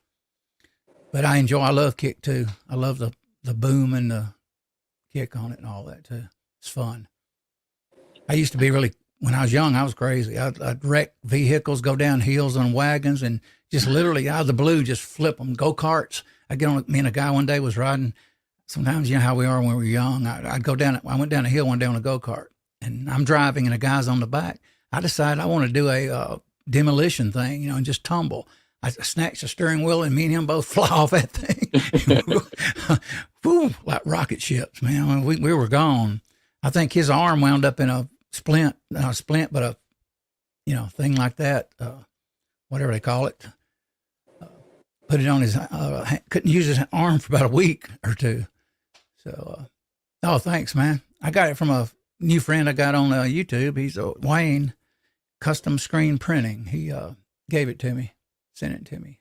But I love kick too. I love the boom and the kick on it and all that too. It's fun. I used to be when I was young, I was crazy. I'd wreck vehicles, go down hills on wagons, and just literally out of the blue, just flip them. Go-karts. Me and a guy one day was riding. Sometimes you know how we are when we were young. I went down a hill one day on a go-kart, and I'm driving, and a guy's on the back. I decided I want to do a demolition thing, and just tumble. I snatched the steering wheel, and me and him both fly off that thing. Boom, like rocket ships, man. We were gone. I think his arm wound up in a splint, not a splint, but a, thing like that, whatever they call it. Put it on his, couldn't use his arm for about a week or two. So, thanks, man. I got it from a new friend I got on YouTube. He's Wayne Custom Screen Printing. He gave it to me, sent it to me.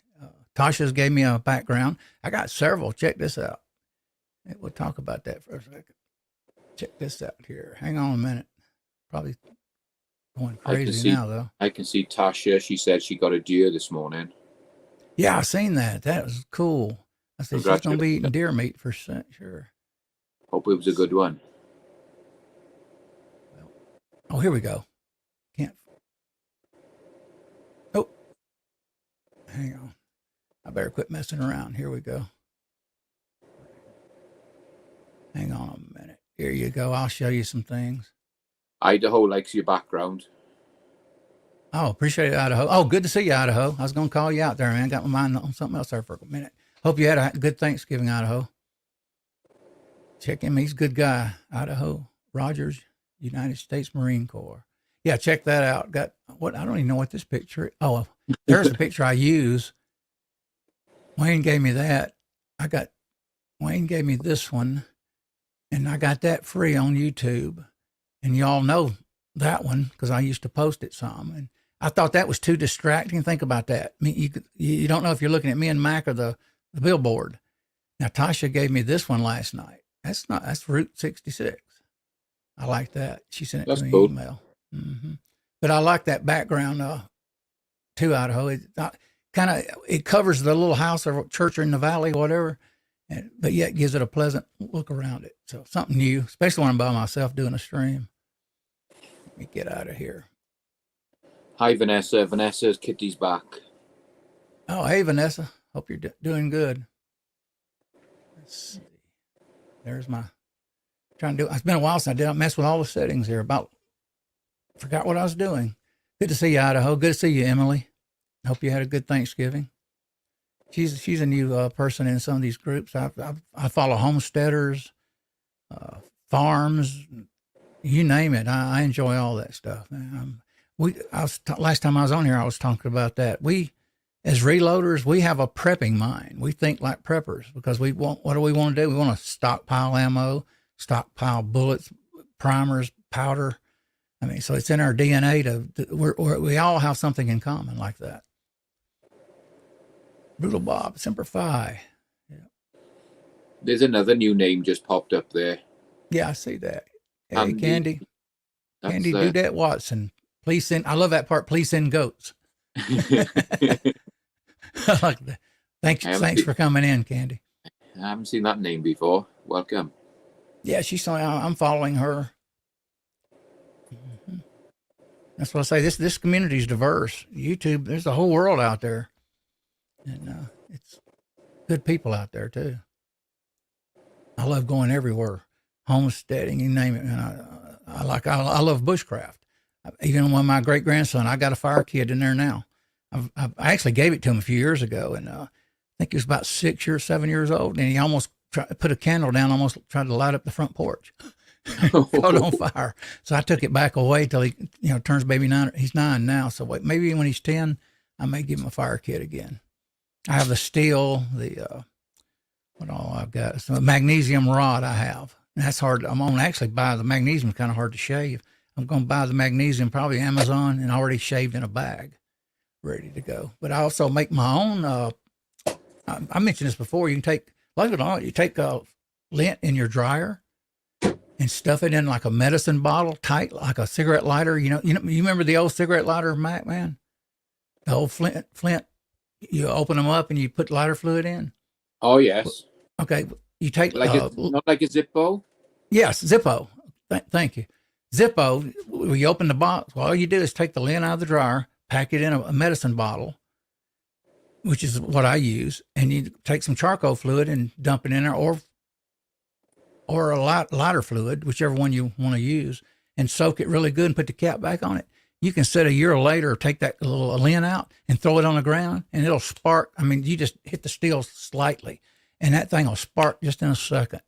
Tasha's gave me a background. I got several. Check this out. We'll talk about that for a second. Check this out here. Hang on a minute. Probably going crazy now, though. I can see Tasha. She said she got a deer this morning. Yeah, I seen that. That was cool. I said she's going to be eating deer meat for sure. Hope it was a good one. Oh, here we go. Oh, hang on. I better quit messing around. Here we go. Hang on a minute. Here you go. I'll show you some things. Idaho likes your background. Oh, appreciate it, Idaho. Oh, good to see you, Idaho. I was going to call you out there, man. Got my mind on something else there for a minute. Hope you had a good Thanksgiving, Idaho. Check him. He's a good guy. Idaho Rogers, United States Marine Corps. Yeah, check that out. Got what? I don't even know what this picture is. Oh, there's the picture I use. Wayne gave me that. Wayne gave me this one, and I got that free on YouTube. And y'all know that one because I used to post it some. And I thought that was too distracting. Think about that. I mean, you don't know if you're looking at me and Mac or the billboard. Now, Tasha gave me this one last night. That's Route 66. I like that. She sent it to me in email. Mm-hmm. But I like that background too, Idaho. It covers the little house or church in the valley, whatever. but yet gives it a pleasant look around it. So something new, especially when I'm by myself doing a stream. Let me get out of here. Hi, Vanessa. Vanessa's Kitty's back. Oh, hey, Vanessa. Hope you're doing good. Let's see. There's my trying to do. It's been a while since I did not mess with all the settings here. Forgot what I was doing. Good to see you, Idaho. Good to see you, Emily. Hope you had a good Thanksgiving. She's a new person in some of these groups. I follow homesteaders, farms, you name it. I enjoy all that stuff. Last time I was on here, I was talking about that. We, as reloaders, we have a prepping mind. We think like preppers because what do we want to do? We want to stockpile ammo, stockpile bullets, primers, powder. I mean, so it's in our DNA we all have something in common like that. Brutal Bob, Semper Fi. Yeah. There's another new name just popped up there. Yeah, I see that. Hey, Candy Dudette Watson. Please send. I love that part. Please send goats. I like that. Thanks for coming in, Candy. I haven't seen that name before. Welcome. Yeah, she's saying I'm following her. Mm-hmm. That's what I say. This community is diverse. YouTube, there's a whole world out there, and it's good people out there too. I love going everywhere, homesteading, you name it. And I love bushcraft. Even when my great grandson, I got a fire kit in there now. I actually gave it to him a few years ago, and I think he was about 7 years old, and he almost put a candle down, almost tried to light up the front porch. Caught on fire. So I took it back away till he, turns baby 9. He's 9 now. So maybe when he's 10, I may give him a fire kit again. I have the steel, what all I've got. So a magnesium rod I have. And that's hard. I'm going to actually buy the magnesium. Kind of hard to shave. I'm going to buy the magnesium, probably Amazon, and already shaved in a bag, ready to go. But I also make my own. I mentioned this before. You can take, like it or not, you take lint in your dryer and stuff it in like a medicine bottle, tight like a cigarette lighter. You remember the old cigarette lighter, Macman? The old flint. You open them up and you put lighter fluid in. Oh yes. Okay. You take not like a Zippo. Yes, Zippo. Thank you. Zippo. When you open the box, all you do is take the lint out of the dryer, pack it in a medicine bottle, which is what I use, and you take some charcoal fluid and dump it in there, or a lighter fluid, whichever one you want to use, and soak it really good and put the cap back on it. You can sit a year later, take that little lint out and throw it on the ground, and it'll spark. I mean, you just hit the steel slightly, and that thing will spark just in a second.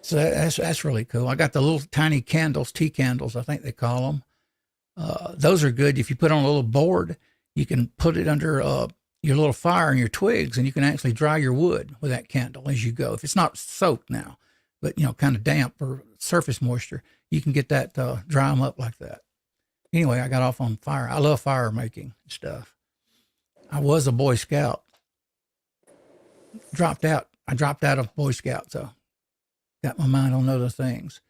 So that's really cool. I got the little tiny candles, tea candles, I think they call them. Those are good. If you put on a little board, you can put it under your little fire and your twigs, and you can actually dry your wood with that candle as you go. If it's not soaked now, but kind of damp or surface moisture, you can get that, dry them up like that. Anyway, I got off on fire. I love fire making stuff. I was a Boy Scout. I dropped out of Boy Scout, so got my mind on other things.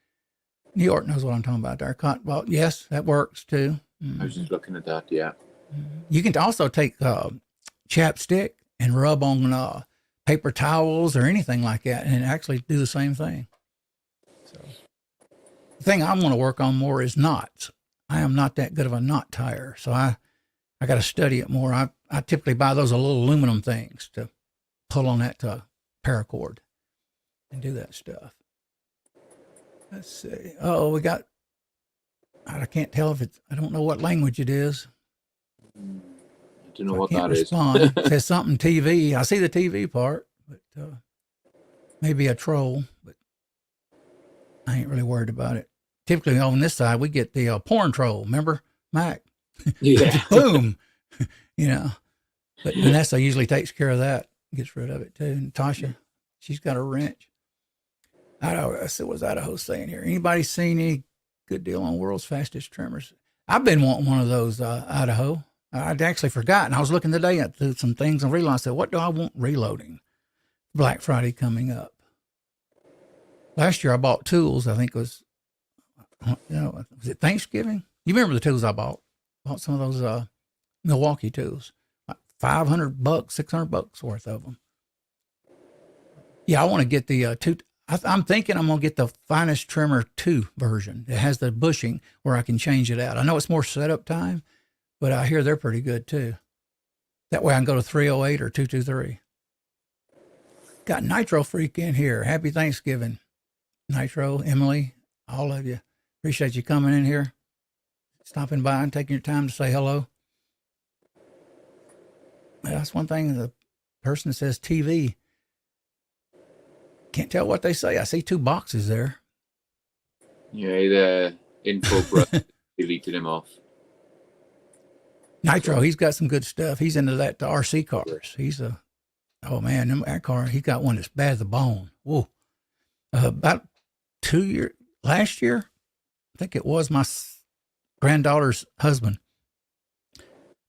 New York knows what I'm talking about there. Well, yes, that works too. Mm-hmm. I was just looking at that, yeah. You can also take chapstick and rub on paper towels or anything like that and actually do the same thing. So the thing I want to work on more is knots. I am not that good of a knot tire, so I got to study it more. I typically buy those little aluminum things to pull on that paracord and do that stuff. Let's see. Oh, we got, I can't tell if it's, I don't know what language it is. I don't know what that is. It says something TV. I see the TV part, but maybe a troll, but I ain't really worried about it. Typically on this side, we get the porn troll. Remember, Mac? Yeah. Boom. But Vanessa usually takes care of that, gets rid of it too. And Tasha, she's got a wrench. What's Idaho saying here? Anybody seen any good deal on world's fastest trimmers? I've been wanting one of those, Idaho. I'd actually forgotten. I was looking today at some things and realized that what do I want reloading? Black Friday coming up. Last year I bought tools. I think it was, was it Thanksgiving? You remember the tools I bought? Bought some of those Milwaukee tools, like $500, $600 worth of them. Yeah, I want to get the two. I'm thinking I'm gonna get the Finest Trimmer 2 version. It has the bushing where I can change it out. I know it's more setup time, but I hear they're pretty good too. That way I can go to 308 or 223. Got Nitro Freak in here. Happy Thanksgiving, Nitro, Emily, all of you. Appreciate you coming in here, stopping by and taking your time to say hello. That's one thing. The person that says TV can't tell what they say. I see two boxes there. Yeah, the info brother deleted him off. Nitro, he's got some good stuff. He's into that the RC cars. He's a, oh man, that car, he got one that's bad as a bone. Whoa. About last year, I think it was my granddaughter's husband.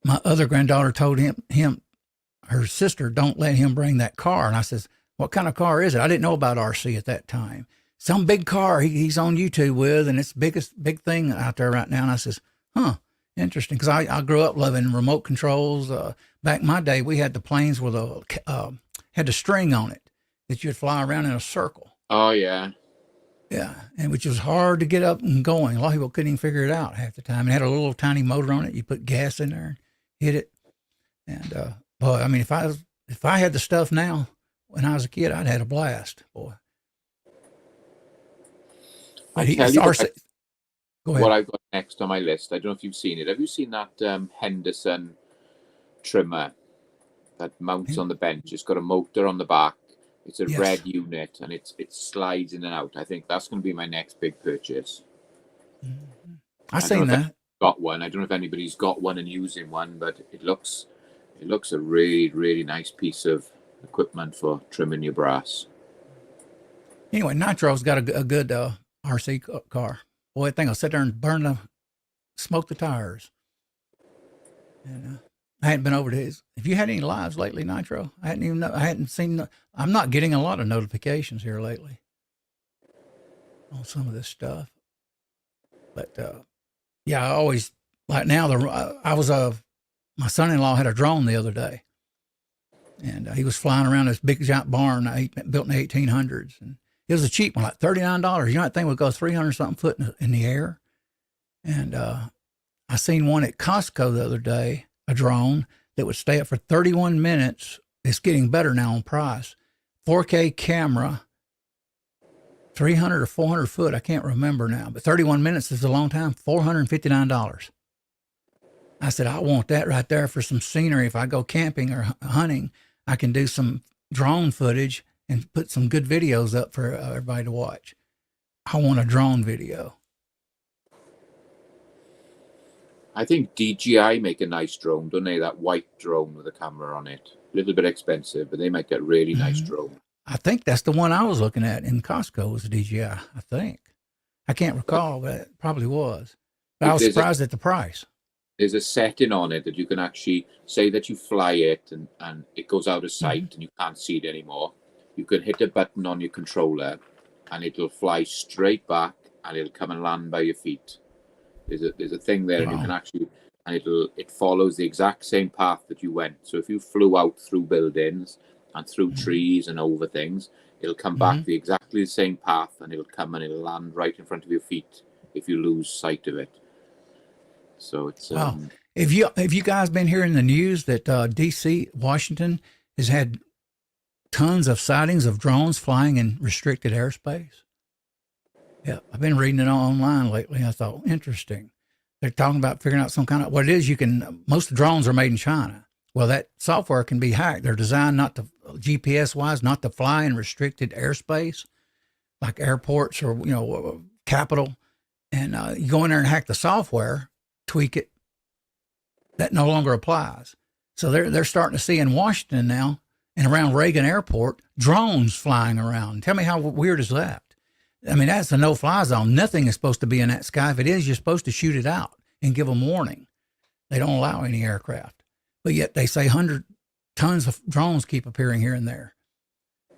My other granddaughter told her sister, don't let him bring that car. And I says, what kind of car is it? I didn't know about RC at that time. Some big car he's on YouTube with, and it's the big thing out there right now. And I says, huh, interesting. Because I grew up loving remote controls. Back in my day, we had the planes with had the string on it that you'd fly around in a circle. Oh, yeah. Yeah, and which was hard to get up and going. A lot of people couldn't even figure it out half the time. It had a little tiny motor on it. You put gas in there and hit it. And, boy, I mean, if I had the stuff now when I was a kid, I'd had a blast, boy. I tell you Go ahead. what I've got next on my list. I don't know if you've seen it. Have you seen that Henderson trimmer that mounts on the bench? It's got a motor on the back. It's a red unit, and it slides in and out. I think that's going to be my next big purchase. Mm-hmm. I've seen that. Got one. I don't know if anybody's got one and using one, but it looks a really, really nice piece of equipment for trimming your brass. Anyway, Nitro's got a good RC car. Boy, that thing will sit there and smoke the tires. And I hadn't been over to his. Have you had any lives lately, Nitro? I hadn't seen. I'm not getting a lot of notifications here lately on some of this stuff. But yeah, I always like now. My son-in-law had a drone the other day, and he was flying around this big giant barn built in the 1800s, and it was a cheap one, like $39. You know, that thing would go 300 something foot in the air. And I seen one at Costco the other day, a drone that would stay up for 31 minutes. It's getting better now on price. 4K camera, 300 or 400 foot. I can't remember now, but 31 minutes is a long time. $459. I said, I want that right there for some scenery. If I go camping or hunting, I can do some drone footage and put some good videos up for everybody to watch. I want a drone video. I think DJI make a nice drone, don't they? That white drone with a camera on it. A little bit expensive, but they make a really nice drone. I think that's the one I was looking at in Costco was DJI, I think. I can't recall, but it probably was. But I was surprised at the price. There's a setting on it that you can actually say that you fly it and it goes out of sight and you can't see it anymore. You can hit a button on your controller and it'll fly straight back and it'll come and land by your feet. There's a thing there, and you can actually, and it follows the exact same path that you went. So if you flew out through buildings and through trees and over things, it'll come back exactly the same path, and it'll come and it'll land right in front of your feet if you lose sight of it. So it's wow. Have you guys been hearing the news that D.C., Washington, has had tons of sightings of drones flying in restricted airspace? Yeah, I've been reading it online lately. I thought, interesting. They're talking about figuring out some kind of, what it is, most drones are made in China. Well, that software can be hacked. They're designed not to, GPS-wise, not to fly in restricted airspace, like airports or, capital. And you go in there and hack the software, tweak it, that no longer applies. So they're starting to see in Washington now and around Reagan Airport, drones flying around. Tell me how weird is that? I mean, that's a no-fly zone. Nothing is supposed to be in that sky. If it is, you're supposed to shoot it out and give them warning. They don't allow any aircraft. But yet they say 100 tons of drones keep appearing here and there.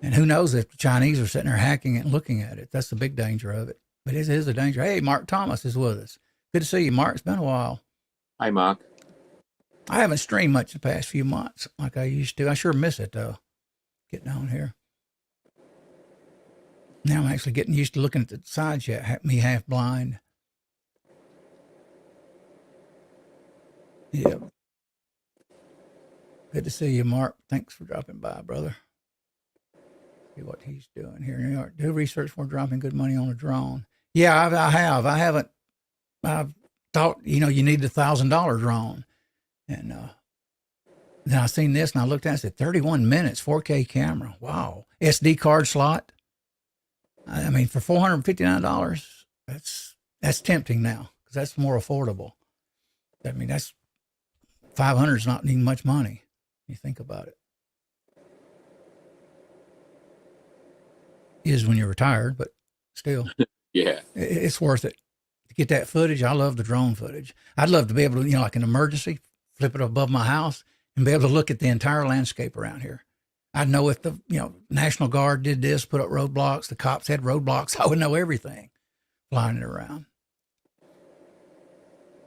And who knows if the Chinese are sitting there hacking it and looking at it. That's the big danger of it. But it is a danger. Hey, Mark Thomas is with us. Good to see you, Mark. It's been a while. Hi, Mark. I haven't streamed much the past few months like I used to. I sure miss it, though, getting on here. Now I'm actually getting used to looking at the sides yet, me half blind. Yeah. Good to see you, Mark. Thanks for dropping by, brother. See what he's doing here in New York. Do research for dropping good money on a drone. Yeah, I have. I haven't. I've thought, you need the $1,000 drone. And then I seen this and I looked at it and said, 31 minutes, 4K camera. Wow. SD card slot. I mean, for $459, that's tempting now because that's more affordable. I mean, that's $500 is not even much money. You think about it. Is when you're retired, but still. Yeah. It's worth it to get that footage. I love the drone footage. I'd love to be able to, like an emergency, flip it above my house and be able to look at the entire landscape around here. I'd know if the, National Guard did this, put up roadblocks, the cops had roadblocks. I would know everything flying it around.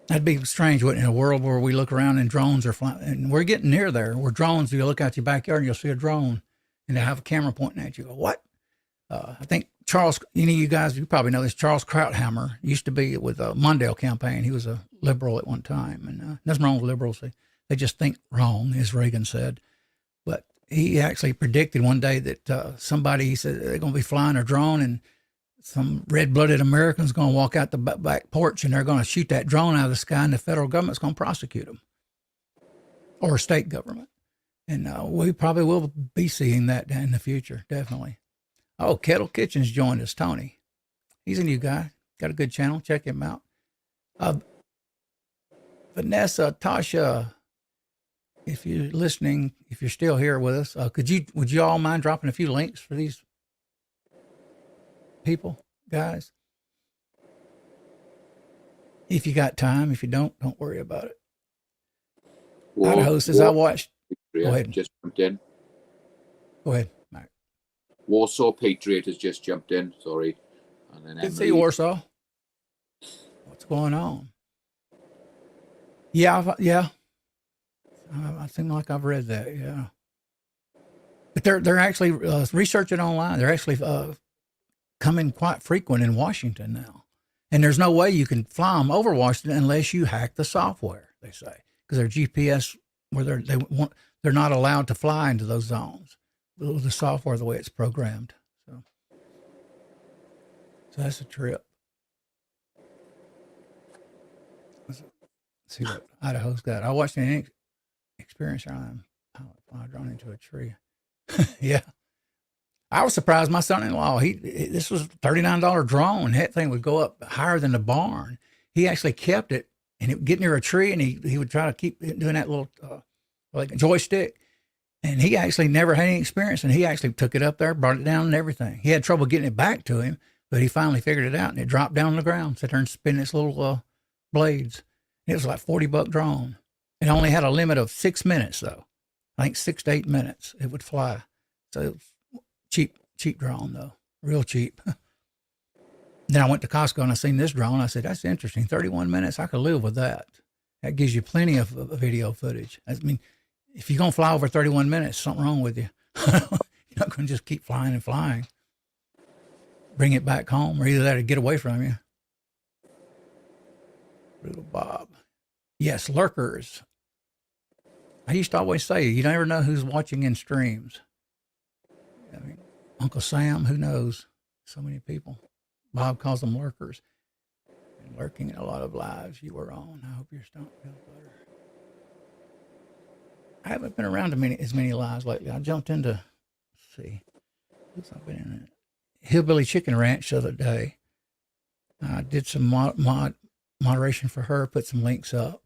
That'd be strange, wouldn't it? In a world where we look around and drones are flying, and we're getting near there, where drones, you look out your backyard and you'll see a drone and they have a camera pointing at you. Go, what? I think Charles, you guys, you probably know this, Charles Krauthammer used to be with the Mondale campaign. He was a liberal at one time, and nothing wrong with liberals. They just think wrong, as Reagan said. But he actually predicted one day that he said they're going to be flying a drone and some red-blooded American's going to walk out the back porch and they're going to shoot that drone out of the sky and the federal government's going to prosecute them, or state government. And we probably will be seeing that in the future, definitely. Oh, Kettle Kitchen's joined us, Tony. He's a new guy. Got a good channel. Check him out. Vanessa, Tasha, if you're listening, if you're still here with us, would you all mind dropping a few links for these people, guys? If you got time. If you don't worry about it. Idaho says, I watched. Go ahead. Just jumped in. Go ahead, Mike. Warsaw Patriot has just jumped in. Sorry. And then Didn't see Warsaw. What's going on? Yeah. I seem like I've read that. Yeah. But they're actually researching online. They're actually coming quite frequent in Washington now. And there's no way you can fly them over Washington unless you hack the software, they say, because their GPS, where they're not allowed to fly into those zones. The software, the way it's programmed. So that's a trip. Let's see what Idaho's got. I watched an experience around I drawn into a tree. Yeah. I was surprised my son-in-law, this was a $39 drone. That thing would go up higher than the barn. He actually kept it and it would get near a tree and he would try to keep doing that little like a joystick. And he actually never had any experience, and he actually took it up there, brought it down and everything. He had trouble getting it back to him, but he finally figured it out, and it dropped down on the ground, sat there and spin its little blades. It was like $40 drone. It only had a limit of 6 minutes, though. I think 6 to 8 minutes it would fly. So it was cheap drone, though, real cheap. Then I went to Costco, and I seen this drone. I said, that's interesting, 31 minutes. I could live with that. That gives you plenty of video footage. I mean, if you're going to fly over 31 minutes, something wrong with you. You're not going to just keep flying and flying. Bring it back home, or either that or get away from you. Little Bob. Yes, lurkers. I used to always say, you never know who's watching in streams. I mean, Uncle Sam, who knows? So many people. Bob calls them lurkers. And lurking in a lot of lives you were on. I hope your stomach feels better. I haven't been around as many lives lately. I jumped into, let's see, I've been in a Hillbilly Chicken Ranch the other day. I did some moderation for her, put some links up.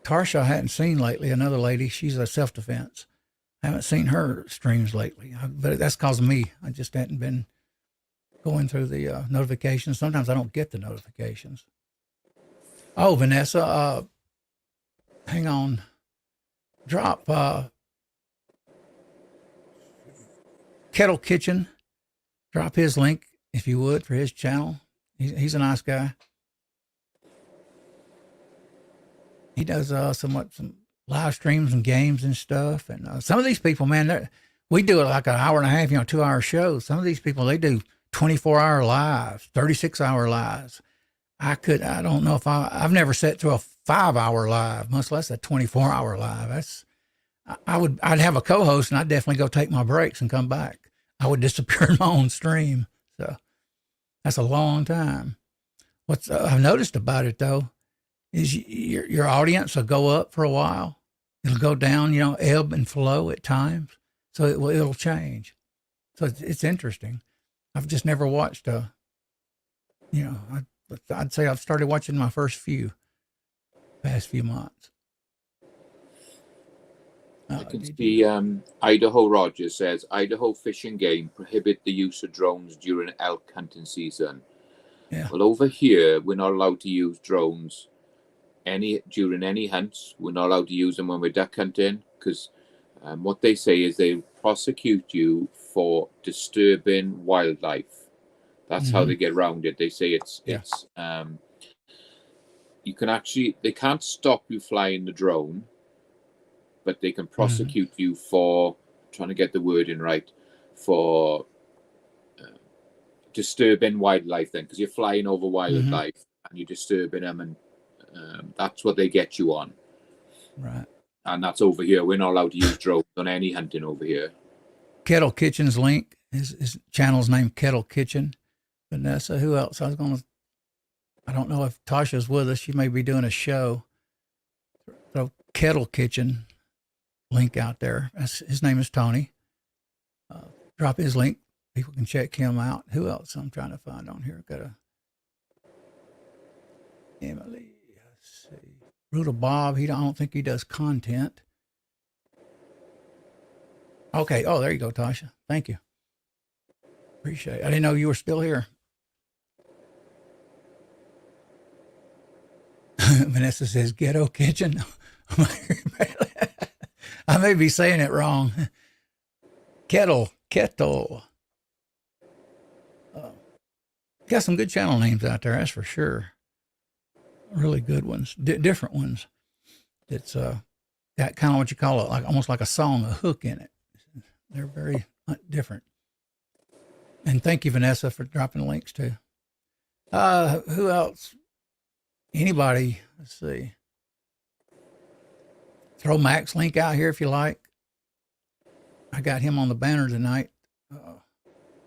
Tarsha I hadn't seen lately, another lady. She's a self-defense. I haven't seen her streams lately, but that's because of me. I just hadn't been going through the notifications. Sometimes I don't get the notifications. Oh, Vanessa, hang on. Drop Kettle Kitchen. Drop his link, if you would, for his channel. He's a nice guy. He does some live streams and games and stuff. And some of these people, man, we do it like an hour and a half, 2-hour shows. Some of these people, they do 24-hour lives, 36-hour lives. I don't know if I've never sat through a 5-hour live, much less a 24-hour live. I'd have a co-host and I'd definitely go take my breaks and come back. I would disappear in my own stream. So that's a long time. What's I've noticed about it though, is your audience will go up for a while. It'll go down, ebb and flow at times. So it'll change. So it's interesting. I've just never watched I'd say I've started watching my past few months. I can see Idaho Rogers says, Idaho Fish and Game prohibit the use of drones during elk hunting season. Yeah. Well, over here, we're not allowed to use drones during any hunts. We're not allowed to use them when we're duck hunting because what they say is they prosecute you for disturbing wildlife. That's how they get around it. They say you can actually, they can't stop you flying the drone, but they can prosecute you for, trying to get the wording right, for disturbing wildlife then, because you're flying over wildlife and you're disturbing them, and that's what they get you on. Right. And that's over here. We're not allowed to use drones on any hunting over here. Kettle Kitchen's link, his channel's named Kettle Kitchen. Vanessa, who else? I don't know if Tasha's with us. She may be doing a show. So Kettle Kitchen link out there. His name is Tony. Drop his link. People can check him out. Who else I'm trying to find on here? Got Emily. Let's see. Brutal Bob. I don't think he does content. Okay. Oh, there you go, Tasha. Thank you. Appreciate it. I didn't know you were still here. Vanessa says Ghetto Kitchen. I may be saying it wrong. Kettle. Got some good channel names out there, that's for sure. Really good ones, different ones. It's got kind of what you call it, like almost like a song, a hook in it. They're very different. And thank you, Vanessa, for dropping links too. Who else? Anybody? Let's see. Throw Mac's link out here if you like. I got him on the banner tonight.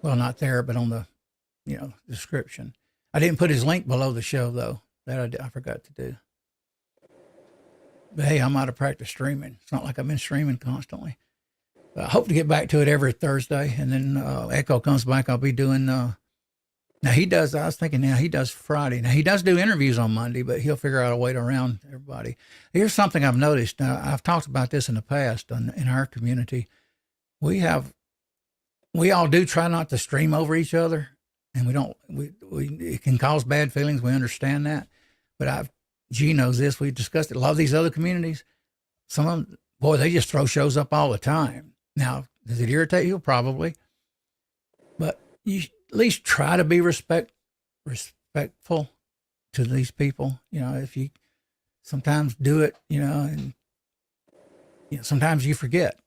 Well, not there, but on the, description. I didn't put his link below the show though. That I forgot to do. But hey, I'm out of practice streaming. It's not like I've been streaming constantly. I hope to get back to it every Thursday, and then Echo comes back. I'll be doing. Now he does. I was thinking now he does Friday. Now he does do interviews on Monday, but he'll figure out a way to around everybody. Here's something I've noticed. I've talked about this in the past in our community. We all do try not to stream over each other, and we don't. It can cause bad feelings. We understand that, but G knows this. We discussed it. A lot of these other communities, some of them, boy, they just throw shows up all the time. Now, does it irritate you? Probably, but you at least try to be respectful to these people. If you sometimes do it, and sometimes you forget.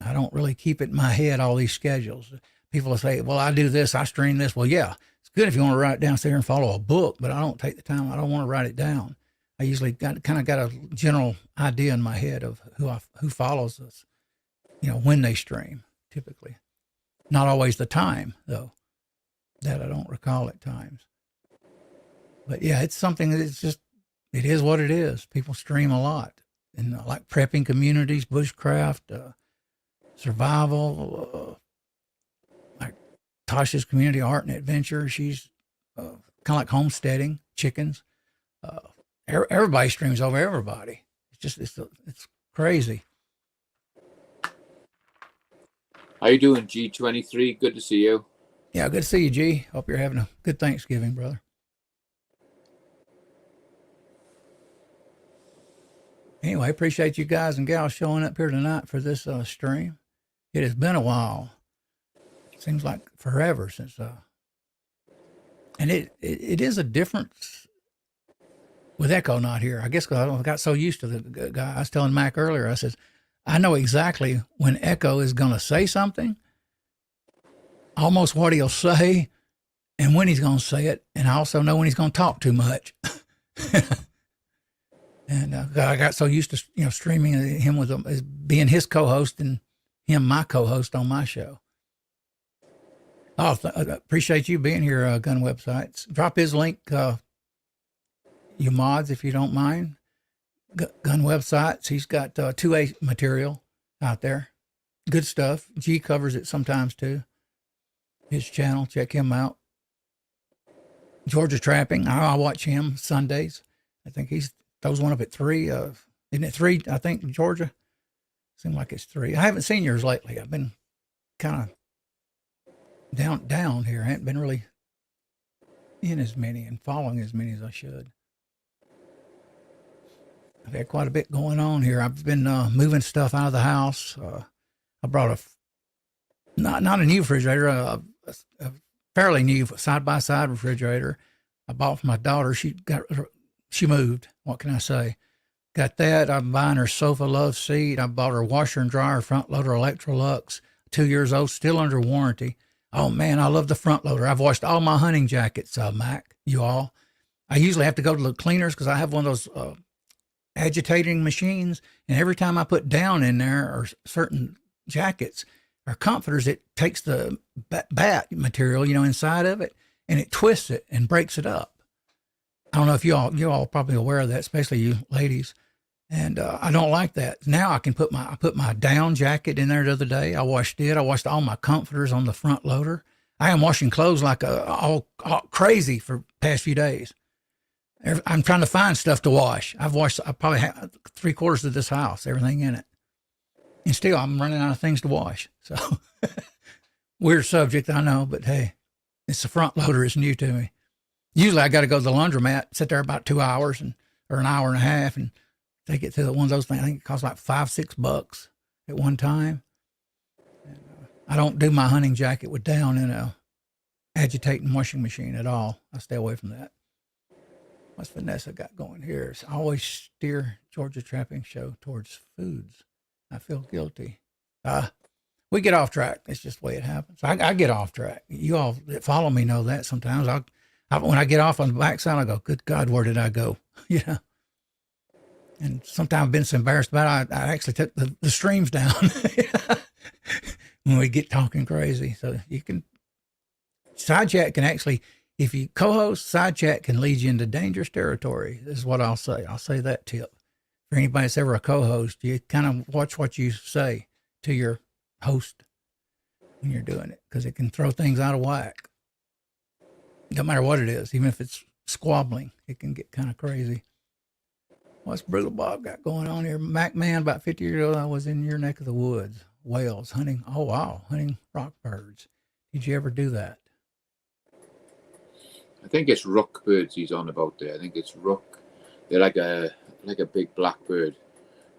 I don't really keep it in my head, all these schedules. People will say, well, I do this, I stream this. Well, yeah, it's good if you want to write it down, sit here and follow a book, but I don't take the time. I don't want to write it down. I usually got a general idea in my head of who follows us, when they stream, typically. Not always the time, though. That I don't recall at times. But yeah, it's something that it is what it is. People stream a lot. And like prepping communities, bushcraft, survival, like Tasha's community, art and adventure. She's kind of like homesteading, chickens. Everybody streams over everybody. It's crazy. How you doing, G23? Good to see you. Yeah, good to see you, G. Hope you're having a good Thanksgiving, brother. Anyway, appreciate you guys and gals showing up here tonight for this stream. It has been a while. It seems like forever since, and it is a difference with Echo not here. I guess because I got so used to the guy. I was telling Mac earlier, I said, I know exactly when Echo is going to say something, almost what he'll say, and when he's going to say it. And I also know when he's going to talk too much. And I got so used to, streaming him as being his co-host and him my co-host on my show. Oh, appreciate you being here, Gun Websites. Drop his link, you mods, if you don't mind. Gun Websites. He's got 2A material out there. Good stuff. G covers it sometimes too. His channel, check him out. Georgia Trapping. I watch him Sundays. I think he's throws one up at 3. Isn't it 3? I think Georgia. Seems like it's 3. I haven't seen yours lately. I've been kind of down here. I haven't been really in as many and following as many as I should. I've had quite a bit going on here. I've been moving stuff out of the house. I brought not a new refrigerator, a fairly new side-by-side refrigerator I bought for my daughter. She moved. What can I say? Got that. I'm buying her sofa love seat. I bought her washer and dryer front loader Electrolux, 2 years old, still under warranty. Oh man, I love the front loader. I've washed all my hunting jackets, Mac, you all. I usually have to go to the cleaners because I have one of those agitating machines. And every time I put down in there or certain jackets or comforters, it takes the bat material, inside of it, and it twists it and breaks it up. I don't know if you all probably aware of that, especially you ladies. And I don't like that. Now I can put my down jacket in there the other day. I washed it. I washed all my comforters on the front loader. I am washing clothes like all crazy for the past few days. I'm trying to find stuff to wash. I probably have 3/4 of this house, everything in it. And still I'm running out of things to wash. So weird subject, I know, but hey, it's the front loader. It's new to me. Usually I got to go to the laundromat, sit there about 2 hours or an hour and a half and take it to one of those things. I think it costs like $5-6 at one time. And, I don't do my hunting jacket with down in a agitating washing machine at all. I stay away from that. What's Vanessa got going here? I always steer Georgia Trapping Show towards foods. I feel guilty. We get off track. It's just the way it happens. I get off track. You all that follow me know that sometimes. When I get off on the backside, I go, good God, where did I go? And sometimes I've been so embarrassed about it, I actually took the streams down when we get talking crazy. So you can, side chat can actually, if you co-host, side chat can lead you into dangerous territory, is what I'll say. I'll say that tip. For anybody that's ever a co-host, you kind of watch what you say to your host when you're doing it, because it can throw things out of whack. No matter what it is, even if it's squabbling, it can get kind of crazy. What's Brutal Bob got going on here? Macman, about 50 years ago, I was in your neck of the woods, Wales, hunting. Oh, wow, hunting rock birds. Did you ever do that? I think it's rook birds he's on about there. I think it's rook. They're like a big black bird.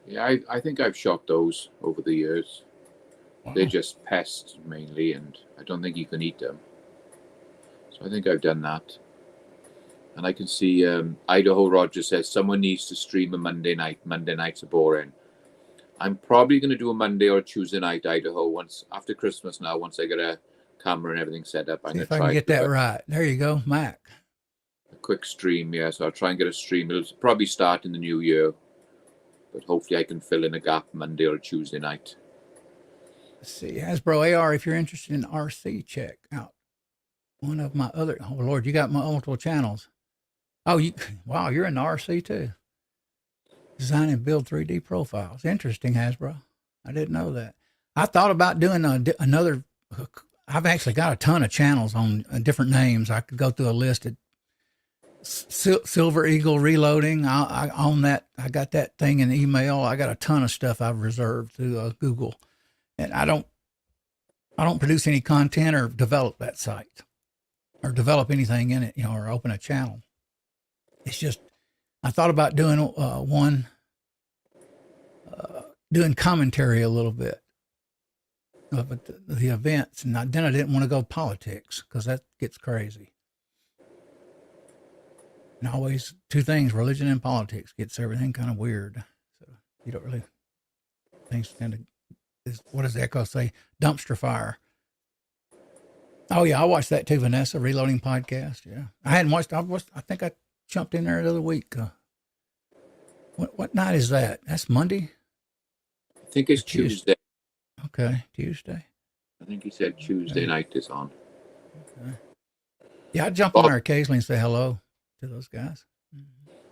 Yeah, I think I've shot those over the years. Wow. They're just pests mainly, and I don't think you can eat them. So I think I've done that. And I can see Idaho Roger says someone needs to stream a Monday night. Monday nights are boring. I'm probably going to do a Monday or a Tuesday night, Idaho, once after Christmas now, once I get a camera and everything set up. I'm going to try. If I can get that right. There you go, Mac. A quick stream, yeah. So I'll try and get a stream. It'll probably start in the new year. But hopefully I can fill in a gap Monday or a Tuesday night. Let's see. Hasbro AR, if you're interested in RC, check out one of my other, oh Lord, you got multiple channels. Oh, wow, you're in the RC too. Design and build 3D profiles. Interesting, Hasbro. I didn't know that. I thought about doing another. I've actually got a ton of channels on different names. I could go through a list of Silver Eagle Reloading. I own that. I got that thing in email. I got a ton of stuff I've reserved through Google, and I don't produce any content or develop that site or develop anything in it, or open a channel. It's just, I thought about doing doing commentary a little bit of the events. And then I didn't want to go politics because that gets crazy. And always two things, religion and politics, gets everything kind of weird. So you don't really things tend to, what does Echo say? Dumpster fire. Oh yeah, I watched that too, Vanessa, Reloading podcast. Yeah, I hadn't watched. I think I jumped in there the other week. What night is that? That's Monday I think or it's Tuesday. Tuesday. Okay, Tuesday. I think he said Tuesday night is on. Okay. Yeah, I jump on there occasionally and say hello to those guys.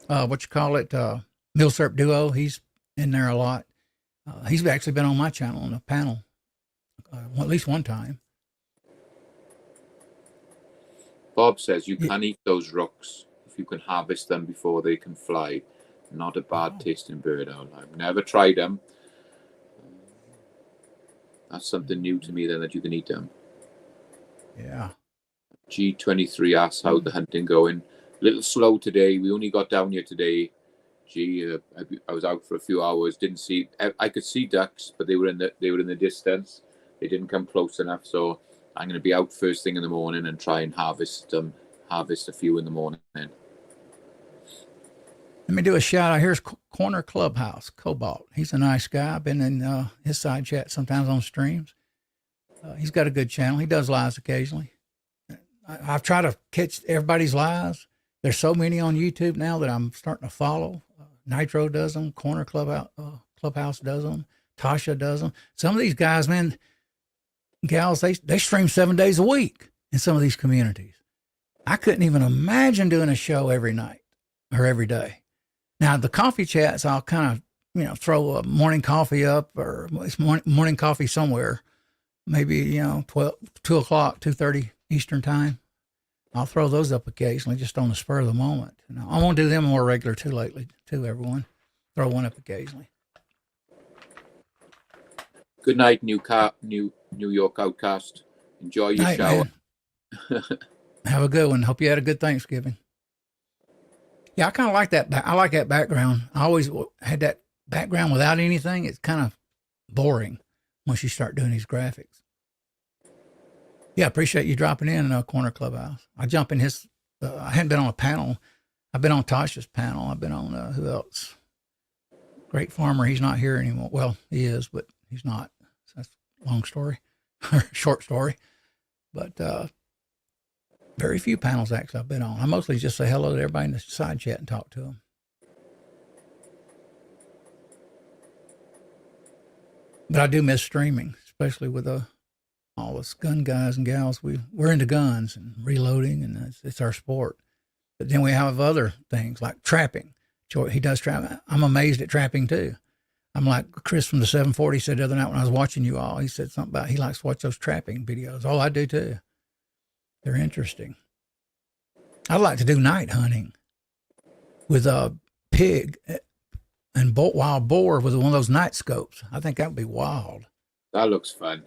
What you call it? Millsurp Duo. He's in there a lot. He's actually been on my channel on a panel at least one time. Bob says you can eat those rooks if you can harvest them before they can fly. Not a bad tasting bird. I've never tried them. That's something new to me then, that you can eat them. Yeah. G23 asks how the hunting going. A little slow today. We only got down here today. I was out for a few hours. Didn't see. I could see ducks, but they were in the distance. They didn't come close enough. So I'm going to be out first thing in the morning and try and harvest a few in the morning. Let me do a shout out. Here's Corner Clubhouse, Cobalt. He's a nice guy. I've been in his side chat sometimes on streams. He's got a good channel. He does lives occasionally. I've tried to catch everybody's lives. There's so many on YouTube now that I'm starting to follow. Nitro does them. Corner Clubhouse does them. Tasha does them. Some of these guys, man, gals, they stream 7 days a week in some of these communities. I couldn't even imagine doing a show every night or every day. Now, the coffee chats, I'll kind of, throw a morning coffee up, or it's morning coffee somewhere, maybe, 2 o'clock, 2:30 Eastern time. I'll throw those up occasionally just on the spur of the moment. I won't do them more regular too lately, too, everyone. Throw one up occasionally. Good night, New York Outcast. Enjoy your shower. Have a good one. Hope you had a good Thanksgiving. Yeah, I kind of like that. I like that background. I always had that background without anything. It's kind of boring once you start doing these graphics. Yeah, appreciate you dropping in Corner Clubhouse. I jump in his, I hadn't been on a panel. I've been on Tasha's panel. I've been on, who else? Great Farmer. He's not here anymore. Well, he is, but he's not. So that's a long story, short story. But very few panels actually I've been on. I mostly just say hello to everybody in the side chat and talk to them. But I do miss streaming, especially with all us gun guys and gals. We're into guns and reloading, and it's our sport. But then we have other things like trapping. He does trap. I'm amazed at trapping too. I'm like Chris from the 740 said the other night when I was watching you all. He said something about he likes to watch those trapping videos. Oh, I do too. They're interesting. I'd like to do night hunting with a pig and wild boar with one of those night scopes. I think that would be wild. That looks fun.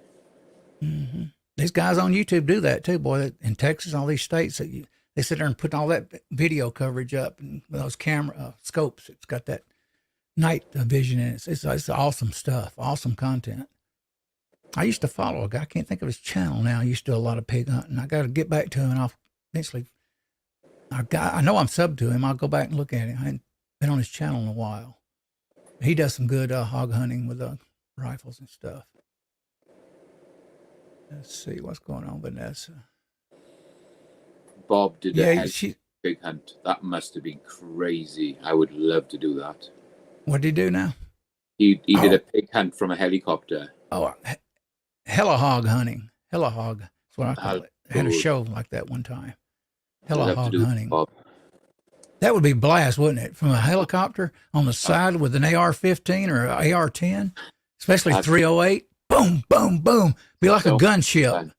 Mm-hmm. These guys on YouTube do that too, boy. In Texas, all these states, they sit there and put all that video coverage up and with those camera scopes. It's got that night vision in it. It's awesome stuff, awesome content. I used to follow a guy. I can't think of his channel now. He used to do a lot of pig hunting. I got to get back to him, and I'll eventually. I know I'm subbed to him. I'll go back and look at him. I hadn't been on his channel in a while. He does some good hog hunting with rifles and stuff. Let's see what's going on, Vanessa. Bob did a pig hunt. That must have been crazy. I would love to do that. What did he do now? He did a pig hunt from a helicopter. Oh, hella hog hunting. Hella hog. That's what I call it. I had a show like that one time. Hella hog hunting. That would be blast, wouldn't it? From a helicopter on the side with an AR-15 or an AR-10, especially 308. Boom, boom, boom. Be like a gunship. Fun.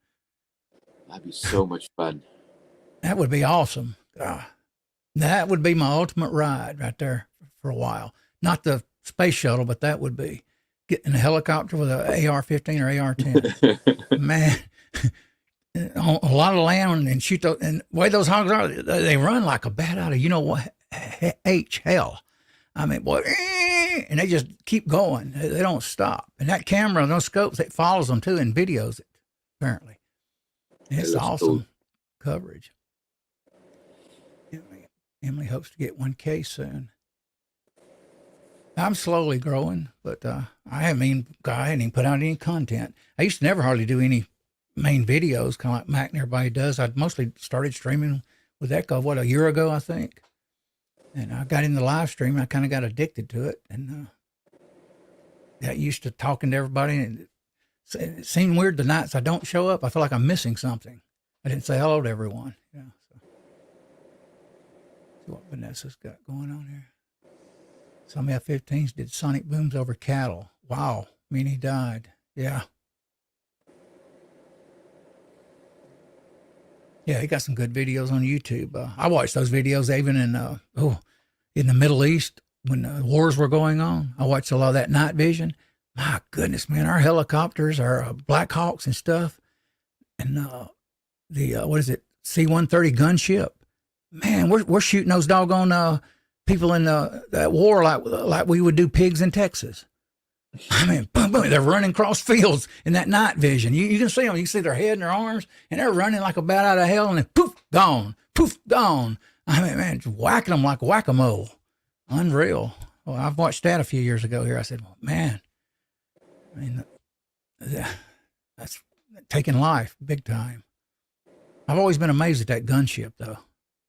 That'd be so much fun. That would be awesome. That would be my ultimate ride right there for a while. Not the space shuttle, but that would be getting a helicopter with an AR-15 or AR-10. Man, a lot of land and shoot those. And the way those hogs are, they run like a bat out of hell. I mean, boy, and they just keep going. They don't stop. And that camera, those scopes, it follows them too and videos it, apparently. It's awesome coverage. Emily hopes to get 1K soon. I'm slowly growing, but I hadn't even put out any content. I used to never hardly do any main videos, kind of like Mac and everybody does. I'd mostly started streaming with Echo, a year ago, I think. And I got into live streaming. I kind of got addicted to it. And got used to talking to everybody. And it seemed weird the nights I don't show up. I feel like I'm missing something. I didn't say hello to everyone. Yeah. So. See what Vanessa's got going on here. Some F-15s did sonic booms over cattle. Wow. Many died. Yeah. Yeah, he got some good videos on YouTube. I watched those videos even in the Middle East when the wars were going on. I watched a lot of that night vision. My goodness, man, our helicopters, our Black Hawks and stuff, and what is it, C-130 gunship. Man, we're shooting those doggone people in that war like we would do pigs in Texas. I mean, boom, boom, they're running across fields in that night vision. You can see them. You can see their head and their arms, and they're running like a bat out of hell, and then poof, gone, poof, gone. I mean, man, just whacking them like whack-a-mole. Unreal. Well, I've watched that a few years ago here. I said, well, man, I mean, that's taking life big time. I've always been amazed at that gunship, though.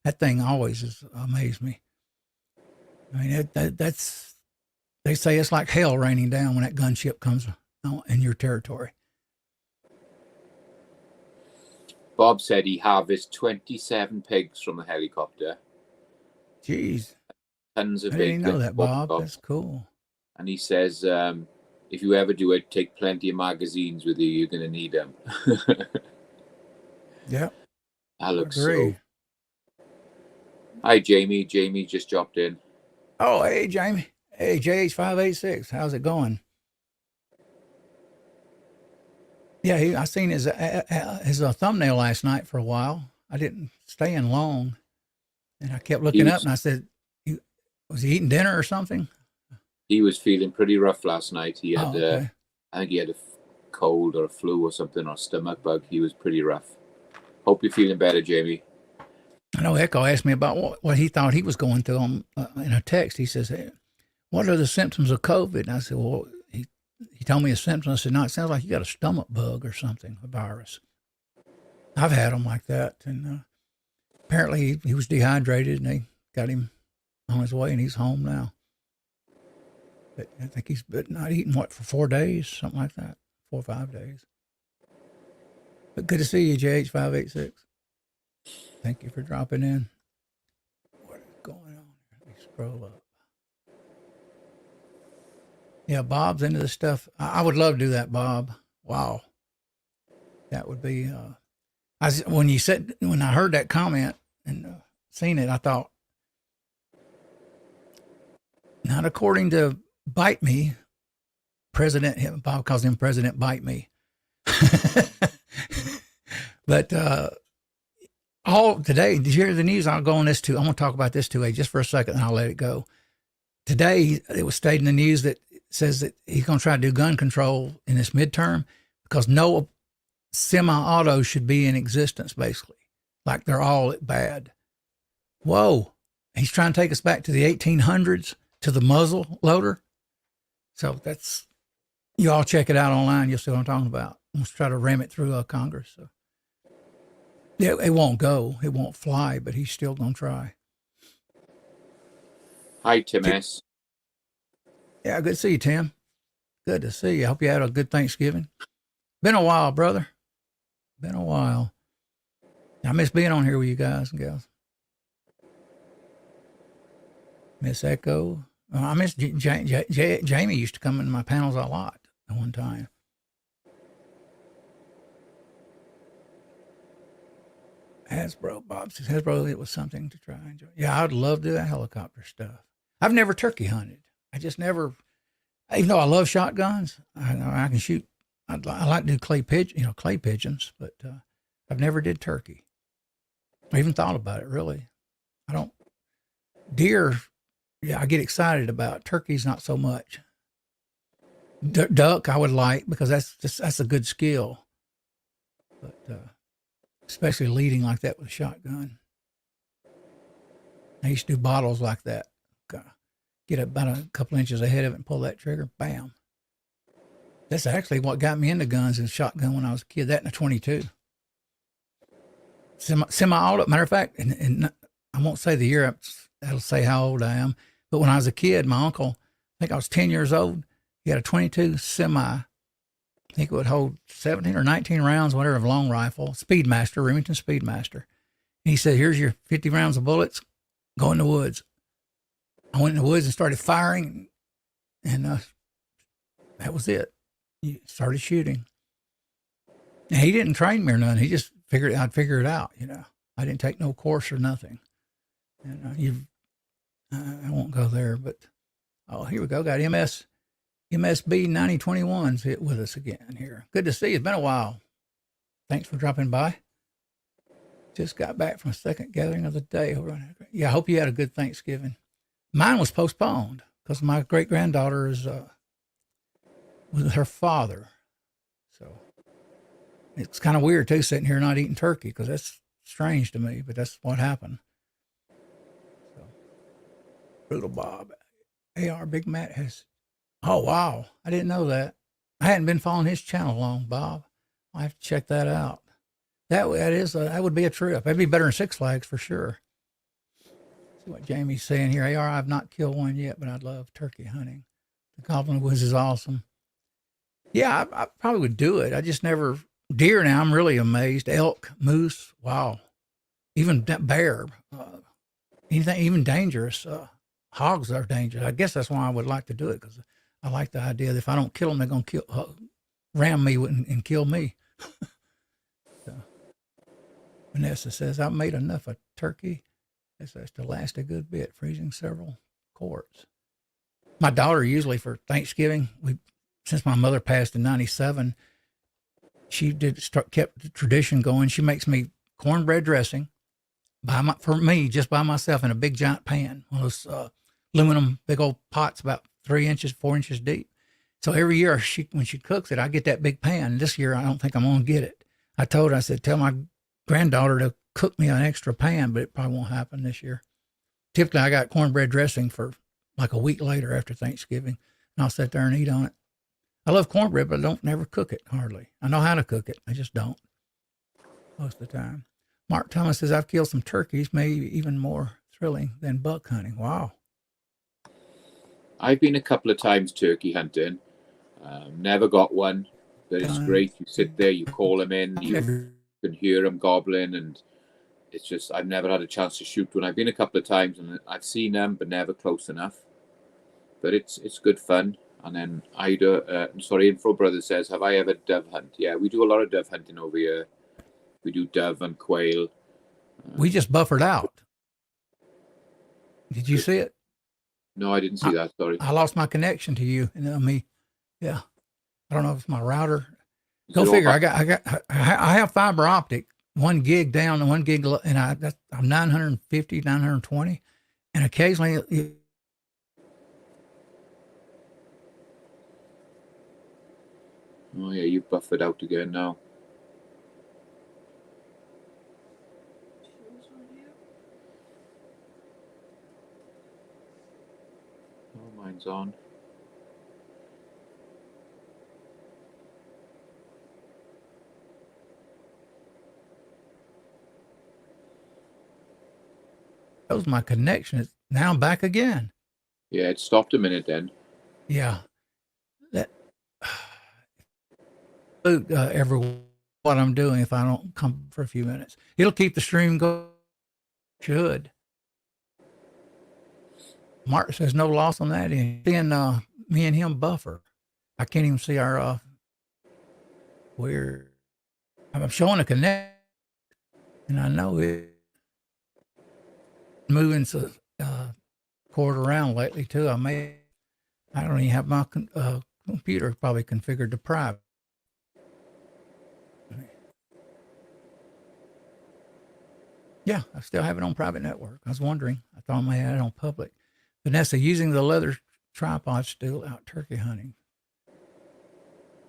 That thing always has amazed me. I mean, that's, they say it's like hell raining down when that gunship comes in your territory. Bob said he harvested 27 pigs from the helicopter. Jeez. Tons of I big. didn't know that, Bob. That's cool. And he says, if you ever do it, take plenty of magazines with you. You're going to need them. Yep. I look so. Hi, Jamie. Jamie just dropped in. Oh, hey, Jamie. Hey, JH586. How's it going? Yeah, I seen his thumbnail last night for a while. I didn't stay in long. And I kept looking up and I said, was he eating dinner or something? He was feeling pretty rough last night. He had, I think he had a cold or a flu or something, or a stomach bug. He was pretty rough. Hope you're feeling better, Jamie. I know Echo asked me about what he thought he was going through in a text. He says, hey, what are the symptoms of COVID? And I said, well, he told me his symptoms. I said, no, it sounds like you got a stomach bug or something, a virus. I've had them like that. And apparently he was dehydrated and they got him on his way and he's home now. But I think he's not eating, for 4 days, something like that, 4 or 5 days. But good to see you, JH586. Thank you for dropping in. What is going on? Let me scroll up. Yeah, Bob's into this stuff. I would love to do that, Bob. Wow. That would be, when I heard that comment and seen it, I thought, not according to Bite Me, Bob calls him President Bite Me. But today, did you hear the news? I'll go on this too. I'm going to talk about this too, just for a second, and I'll let it go. Today, it was stated in the news that says that he's going to try to do gun control in this midterm because no semi-autos should be in existence, basically. Like they're all bad. Whoa. He's trying to take us back to the 1800s, to the muzzle loader. So you all check it out online. You'll see what I'm talking about. Let's try to ram it through Congress. So. Yeah, it won't go. It won't fly, but he's still going to try. Hi, Tim S. Yeah, good to see you, Tim. Good to see you. I hope you had a good Thanksgiving. Been a while, brother. Been a while. I miss being on here with you guys and gals. Miss Echo. I miss Jamie used to come into my panels a lot at one time. Hasbro, Bob says, Hasbro, it was something to try and enjoy. Yeah, I'd love to do that helicopter stuff. I've never turkey hunted. I just never, even though I love shotguns, I can shoot. I like to do clay pigeons, but I've never did turkey. I even thought about it, really. Deer, yeah, I get excited about. Turkeys, not so much. Duck, I would like, because that's a good skill. But, especially leading like that with a shotgun. I used to do bottles like that. get about a couple inches ahead of it and pull that trigger. Bam. That's actually what got me into guns and shotgun when I was a kid. That and a 22. Semi-auto. Matter of fact, and I won't say the year. That'll say how old I am. But when I was a kid, my uncle, I think I was 10 years old. He had a 22 semi. I think it would hold 17 or 19 rounds, whatever, of long rifle. Speedmaster, Remington Speedmaster. And he said, "Here's your 50 rounds of bullets. Go in the woods." I went in the woods and started firing, and that was it. He started shooting. And he didn't train me or nothing. He just figured I'd figure it out. I didn't take no course or nothing. And I won't go there, but here we go. Got MSB 9021's hit with us again here. Good to see you. It's been a while. Thanks for dropping by. Just got back from a second gathering of the day. Yeah, I hope you had a good Thanksgiving. Mine was postponed because my great-granddaughter is with her father. So it's kind of weird, too, sitting here not eating turkey because that's strange to me, but that's what happened. So, Brutal Bob. AR Big Matt has... Oh, wow. I didn't know that. I hadn't been following his channel long, Bob. I'll have to check that out. That would be a trip. That'd be better than Six Flags for sure. See what Jamie's saying here. AR, I've not killed one yet, but I'd love turkey hunting. The Goblin Woods is awesome. Yeah, I probably would do it. I just never... Deer now, I'm really amazed. Elk, moose, wow. Even bear, anything, even dangerous. Hogs are dangerous. I guess that's why I would like to do it, because I like the idea that if I don't kill them, they're going to ram me and kill me. So, Vanessa says, I've made enough of turkey. This has to last a good bit, freezing several quarts. My daughter usually for Thanksgiving, since my mother passed in 97, she kept the tradition going. She makes me cornbread dressing for me, just by myself in a big giant pan, one of those aluminum big old pots about 3 inches, 4 inches deep. So every year when she cooks it, I get that big pan. This year, I don't think I'm going to get it. I said, tell my granddaughter to cook me an extra pan, but it probably won't happen this year. Typically, I got cornbread dressing for like a week later after Thanksgiving, and I'll sit there and eat on it. I love cornbread, but I don't never cook it, hardly. I know how to cook it. I just don't most of the time. Mark Thomas says, I've killed some turkeys, maybe even more thrilling than buck hunting. Wow. I've been a couple of times turkey hunting. Never got one, but it's great. You sit there, you call them in, you can hear them gobbling, and it's just, I've never had a chance to shoot one. I've been a couple of times, and I've seen them, but never close enough. But it's good fun. And then Info Brother says, have I ever dove hunt? Yeah, we do a lot of dove hunting over here. We do dove and quail. We just buffered out. Did you see it? No, I didn't see that. Sorry. I lost my connection to you and me. Yeah. I don't know if it's my router. Go figure. I have fiber optic, 1 gig down and 1 gig, and I'm 950, 920. And occasionally oh yeah, you buffered out again now. Oh, mine's on. that was my connection. Now I'm back again. Yeah, it stopped a minute then. Yeah. That what I'm doing if I don't come for a few minutes. It'll keep the stream going. Should. Mark says no loss on that end. Then me and him buffer. I can't even see our where I'm showing a connect, and I know it moving cord around lately too. I don't even have my computer probably configured to private. Yeah, I still have it on private network. I was wondering. I thought I might have it on public. Vanessa, using the leather tripod still out turkey hunting.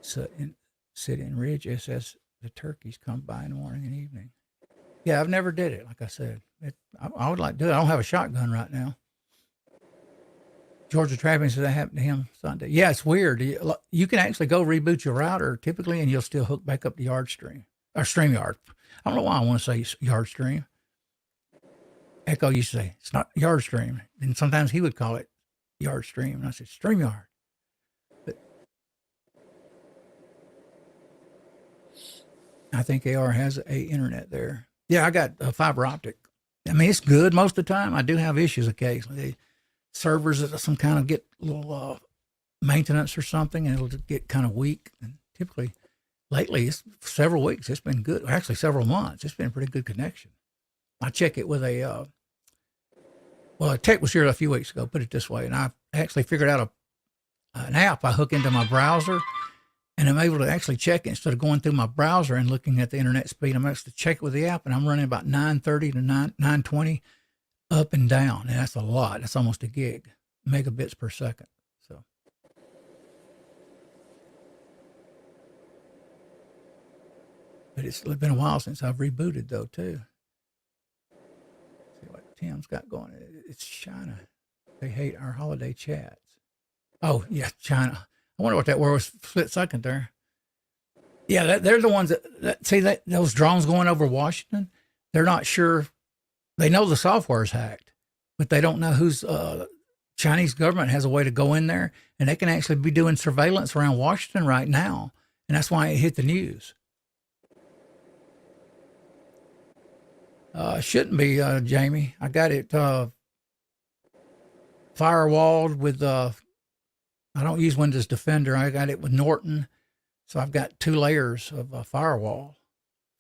Sit in Ridge SS. The turkeys come by in the morning and evening. Yeah, I've never did it. Like I said, I would like to do it. I don't have a shotgun right now. Georgia Trapping says that happened to him Sunday. Yeah, it's weird. You can actually go reboot your router typically, and you'll still hook back up to YardStream or StreamYard. I don't know why I want to say YardStream. Echo used to say it's not YardStream, and sometimes he would call it YardStream, and I said StreamYard. But I think AR has a internet there. Yeah, I got a fiber optic. I mean, it's good most of the time. I do have issues occasionally. Servers that some kind of get a little maintenance or something, and it'll get kind of weak. And typically, lately, it's several weeks. It's been good. Actually, several months. It's been a pretty good connection. I check it with a tech was here a few weeks ago, put it this way, and I actually figured out an app I hook into my browser, and I'm able to actually check it instead of going through my browser and looking at the internet speed. I'm actually check it with the app, and I'm running about 930 to 920 up and down, and that's a lot. That's almost a gig, megabits per second. So, but it's been a while since I've rebooted though too. See what Tim's got going. It's China. They hate our holiday chats. Oh yeah, China. I wonder what that word was. Split second there. Yeah, they're the ones that see that those drones going over Washington. They're not sure. They know the software's hacked, but they don't know who's. Chinese government has a way to go in there, and they can actually be doing surveillance around Washington right now, and that's why it hit the news. Shouldn't be, Jamie. I got it firewalled with. I don't use Windows Defender. I got it with Norton, so I've got 2 layers of firewall.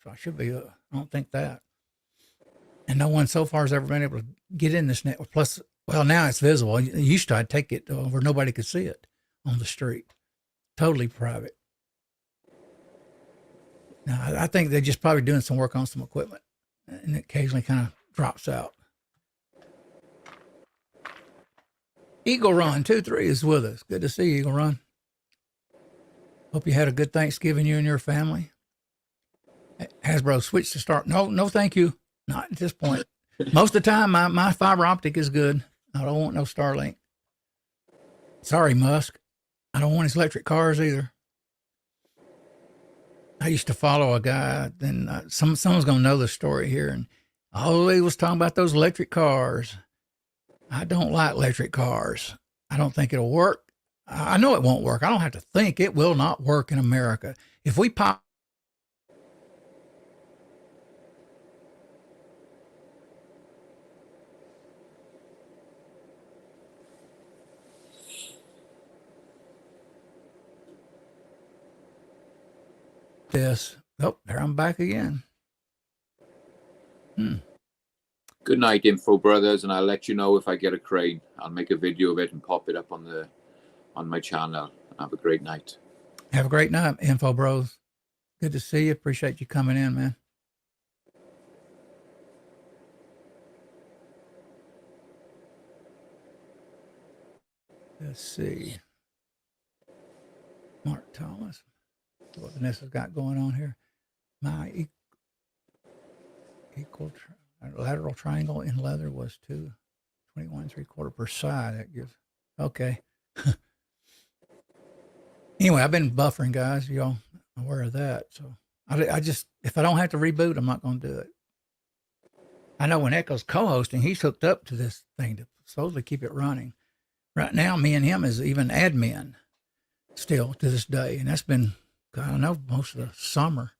So I should be. I don't think that. And no one so far has ever been able to get in this network. Plus, well, now it's visible. Used to, I'd take it where nobody could see it on the street. Totally private. Now, I think they're just probably doing some work on some equipment, and it occasionally kind of drops out. Eagle Run 23 is with us. Good to see you, Eagle Run. Hope you had a good Thanksgiving, you and your family. Hasbro switched to start. No, thank you. Not at this point. Most of the time, my fiber optic is good. I don't want no Starlink. Sorry, Musk. I don't want his electric cars either. I used to follow a guy, and someone's going to know the story here. And he was talking about those electric cars. I don't like electric cars. I don't think it'll work. I know it won't work. I don't have to think. It will not work in America. If we pop this. Oh, there I'm back again. Good night, Info Brothers, and I'll let you know if I get a crane. I'll make a video of it and pop it up on my channel. Have a great night. Have a great night, Info Bros. Good to see you. Appreciate you coming in, man. Let's see. Mark Thomas. What Vanessa's got going on here. My equal lateral triangle in leather was 221 3/4 per side. That gives, okay. Anyway, I've been buffering, guys. Y'all aware of that. So I just, if I don't have to reboot, I'm not going to do it. I know when Echo's co-hosting, he's hooked up to this thing to supposedly keep it running. Right now, me and him is even admin still to this day. And that's been, God, I don't know, most of the summer.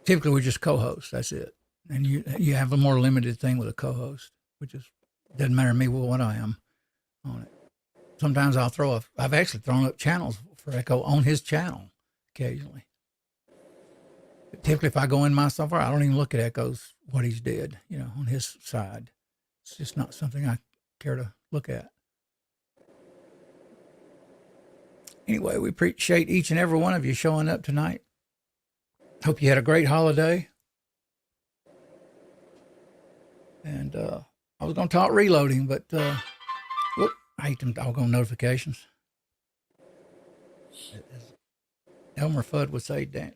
Typically, we just co-host. That's it. And you have a more limited thing with a co-host, which is, doesn't matter to me what I am on it. Sometimes I've actually thrown up channels for Echo on his channel occasionally. But typically, if I go in my software, I don't even look at Echo's, what he's did, on his side. It's just not something I care to look at. Anyway, we appreciate each and every one of you showing up tonight. Hope you had a great holiday. And I was going to talk reloading, but I hate them doggone notifications. Elmer Fudd would say, dang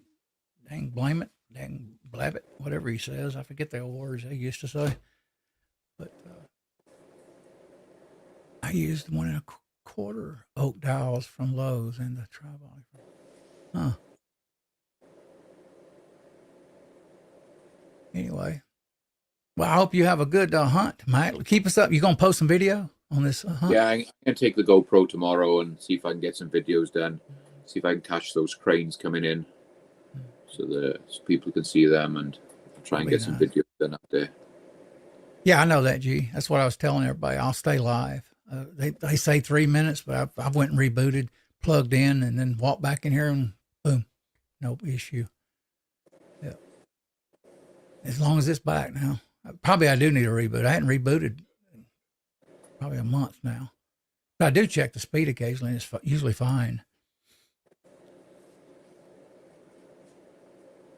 blame it, dang blab it, whatever he says. I forget the old words he used to say. But I used 1 1/4 oak dowels from Lowe's and the tri-volley. Huh. Anyway, well, I hope you have a good hunt, Mike. Keep us up. You gonna post some video on this hunt? Yeah, I'm gonna take the GoPro tomorrow and see if I can get some videos done. See if I can catch those cranes coming in, so people can see them, and try and get some videos done up there. Yeah, I know that, G. That's what I was telling everybody. I'll stay live. They say 3 minutes, but I went and rebooted, plugged in, and then walked back in here, and boom, no issue. Yeah. As long as it's back now. Probably I do need a reboot. I hadn't rebooted in probably a month now. But I do check the speed occasionally, and it's usually fine.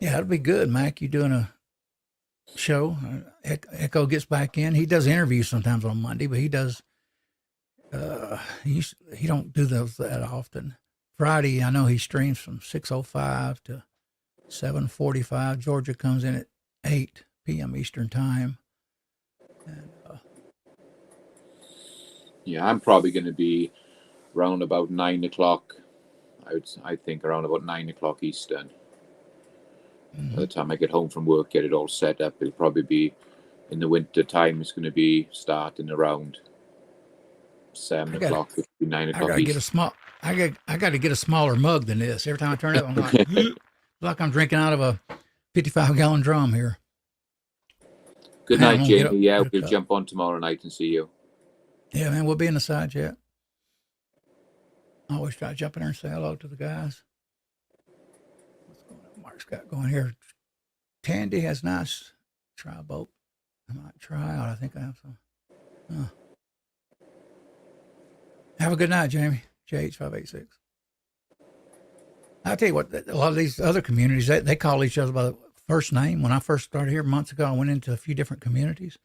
Yeah, it'll be good, Mac. You doing a show? Echo gets back in. He does interviews sometimes on Monday, but he does. He don't do those that often. Friday, I know he streams from 6:05 to 7:45. Georgia comes in at 8 p.m. Eastern time. And, yeah, I'm probably going to be around about 9 o'clock. I think around about 9 o'clock Eastern. By the time I get home from work, get it all set up, it'll probably be in the winter time. It's going to be starting around 7 o'clock, 9 o'clock. I got to get a smaller mug than this. Every time I turn it on, I'm like I'm drinking out of a 55-gallon drum here. Good night, Jamie. Yeah, we'll jump on tomorrow night and see you. Yeah, man, we'll be in the side chat. I always try to jump in there and say hello to the guys. What's going on? Mark's got going here. Tandy has nice tri-boat. I might try out. I think I have some. Have a good night, Jamie. JH586. I'll tell you what, a lot of these other communities, they call each other by the first name. When I first started here months ago, I went into a few different communities,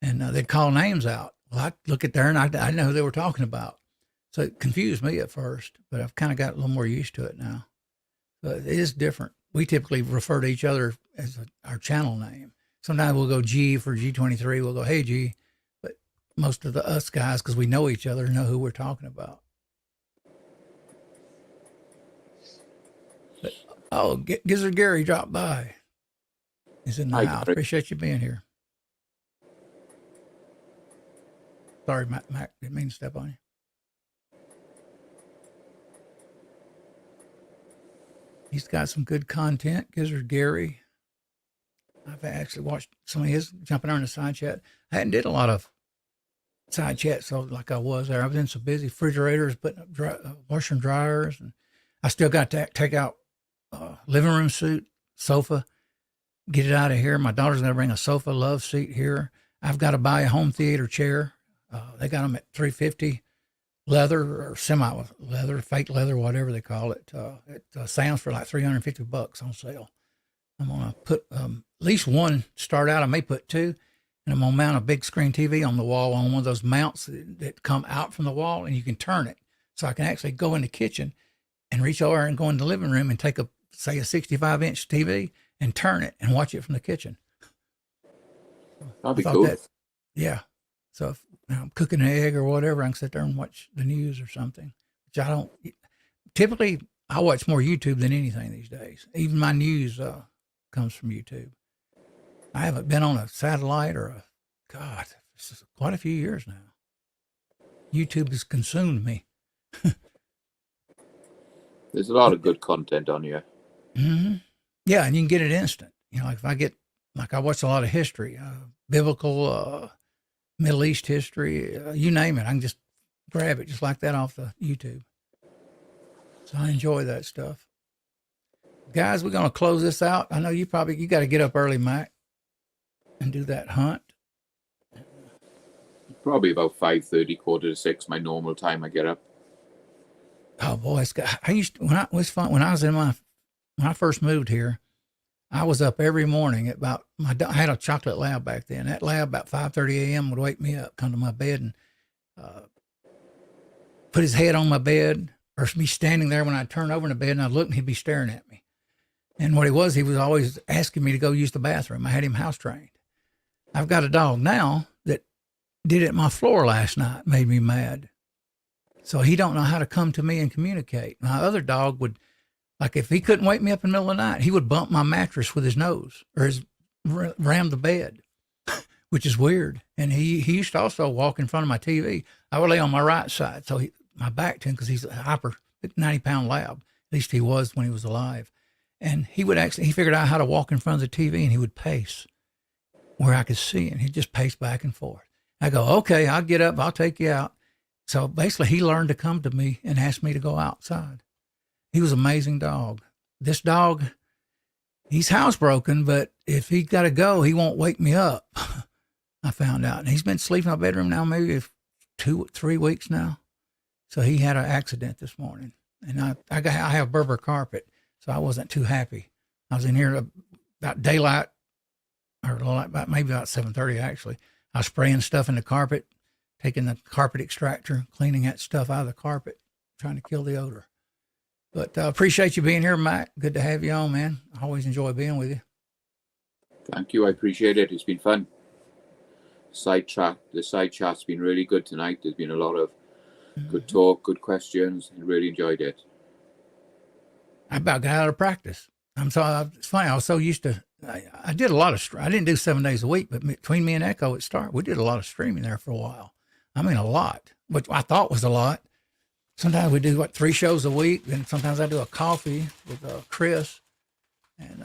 and they'd call names out. Well, I'd look at there, and I didn't know who they were talking about. So it confused me at first, but I've kind of got a little more used to it now. But it is different. We typically refer to each other as our channel name. Sometimes we'll go G for G23. We'll go, hey, G. But most of us guys, because we know each other, know who we're talking about. But, Gizzard Gary dropped by. He's in the house. Appreciate you being here. Sorry, Mac, didn't mean to step on you. He's got some good content, Gizzard Gary. I've actually watched some of his jumping on the side chat. I hadn't did a lot of side chat, so like I was there. I was in some busy refrigerators, putting up washer and dryers, and I still got to take out living room suite, sofa, get it out of here. My daughter's going to bring a sofa love seat here. I've got to buy a home theater chair. They got them at $350. Leather or semi-leather, fake leather, whatever they call it. It sounds for like $350 on sale. I'm going to put at least one start out. I may put two, and I'm going to mount a big screen TV on the wall on one of those mounts that come out from the wall, and you can turn it. So I can actually go in the kitchen and reach over and go in the living room and take say a 65-inch TV and turn it and watch it from the kitchen. That'd be cool. Yeah. So if I'm cooking an egg or whatever, I can sit there and watch the news or something, which I don't. Typically, I watch more YouTube than anything these days. Even my news comes from YouTube. I haven't been on a satellite or this is quite a few years now. YouTube has consumed me. There's a lot of good content on here. Mm-hmm. Yeah, and you can get it instant. Like if I watch a lot of history, biblical, Middle East history, you name it. I can just grab it just like that off the YouTube. So I enjoy that stuff. Guys, we're going to close this out. I know you got to get up early, Mac, and do that hunt. Probably about 5:30, 5:45, my normal time I get up. Oh boy, when I first moved here, I was up every morning at I had a chocolate lab back then. That lab about 5:30 a.m. would wake me up, come to my bed and put his head on my bed, or me standing there when I'd turn over in the bed and I'd look and he'd be staring at me. And what he was always asking me to go use the bathroom. I had him house trained. I've got a dog now that did it at my floor last night, made me mad. So he don't know how to come to me and communicate. My other dog would, like if he couldn't wake me up in the middle of the night, he would bump my mattress with his nose or ram the bed, which is weird. And he used to also walk in front of my TV. I would lay on my right side, so my back to him, because he's a hyper 90-pound lab. At least he was when he was alive. And he figured out how to walk in front of the TV, and he would pace where I could see him. He'd just pace back and forth. I go, okay, I'll get up, I'll take you out. So basically he learned to come to me and ask me to go outside. He was an amazing dog. This dog, he's housebroken, but if he got to go, he won't wake me up. I found out. And he's been sleeping in my bedroom now maybe 2-3 weeks now. So he had an accident this morning. And I have Berber carpet, so I wasn't too happy. I was in here about daylight, or maybe about 7:30 actually. I was spraying stuff in the carpet, taking the carpet extractor, cleaning that stuff out of the carpet, trying to kill the odor. But I appreciate you being here, Mac. Good to have you on, man. I always enjoy being with you. Thank you. I appreciate it. It's been fun. The side chat's been really good tonight. There's been a lot of good talk, good questions. I really enjoyed it. I about got out of practice. It's funny. I was so used to, I did a lot of, I didn't do 7 days a week, but between me and Echo at Start, we did a lot of streaming there for a while. I mean, a lot, which I thought was a lot. Sometimes we do 3 shows a week, and sometimes I do a coffee with Chris, and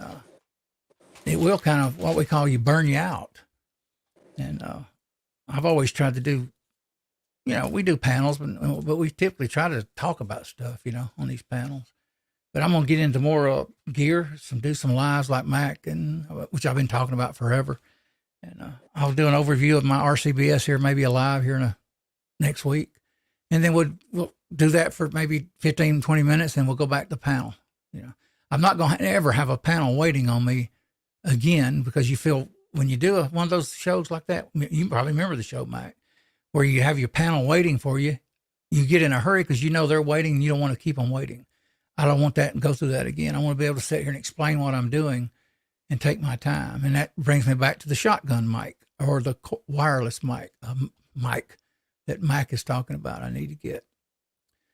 it will kind of what we call burn you out. And I've always tried to do, we do panels, but we typically try to talk about stuff, on these panels. But I'm gonna get into more gear, do some lives like Mac, which I've been talking about forever. And I'll do an overview of my RCBS here, maybe a live here next week. And then we'll do that for maybe 15, 20 minutes, and we'll go back to panel. I'm not going to ever have a panel waiting on me again, because you feel when you do one of those shows like that, you probably remember the show, Mike, where you have your panel waiting for you. You get in a hurry because they're waiting and you don't want to keep them waiting. I don't want that and go through that again. I want to be able to sit here and explain what I'm doing and take my time. And that brings me back to the shotgun mic or the wireless mic that Mac is talking about. I need to get.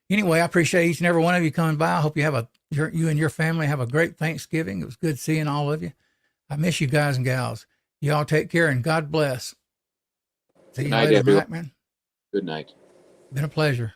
Anyway, I appreciate each and every one of you coming by. I hope you and your family have a great Thanksgiving. It was good seeing all of you. I miss you guys and gals. You all take care and God bless. See you later, Macman. Good night. Been a pleasure.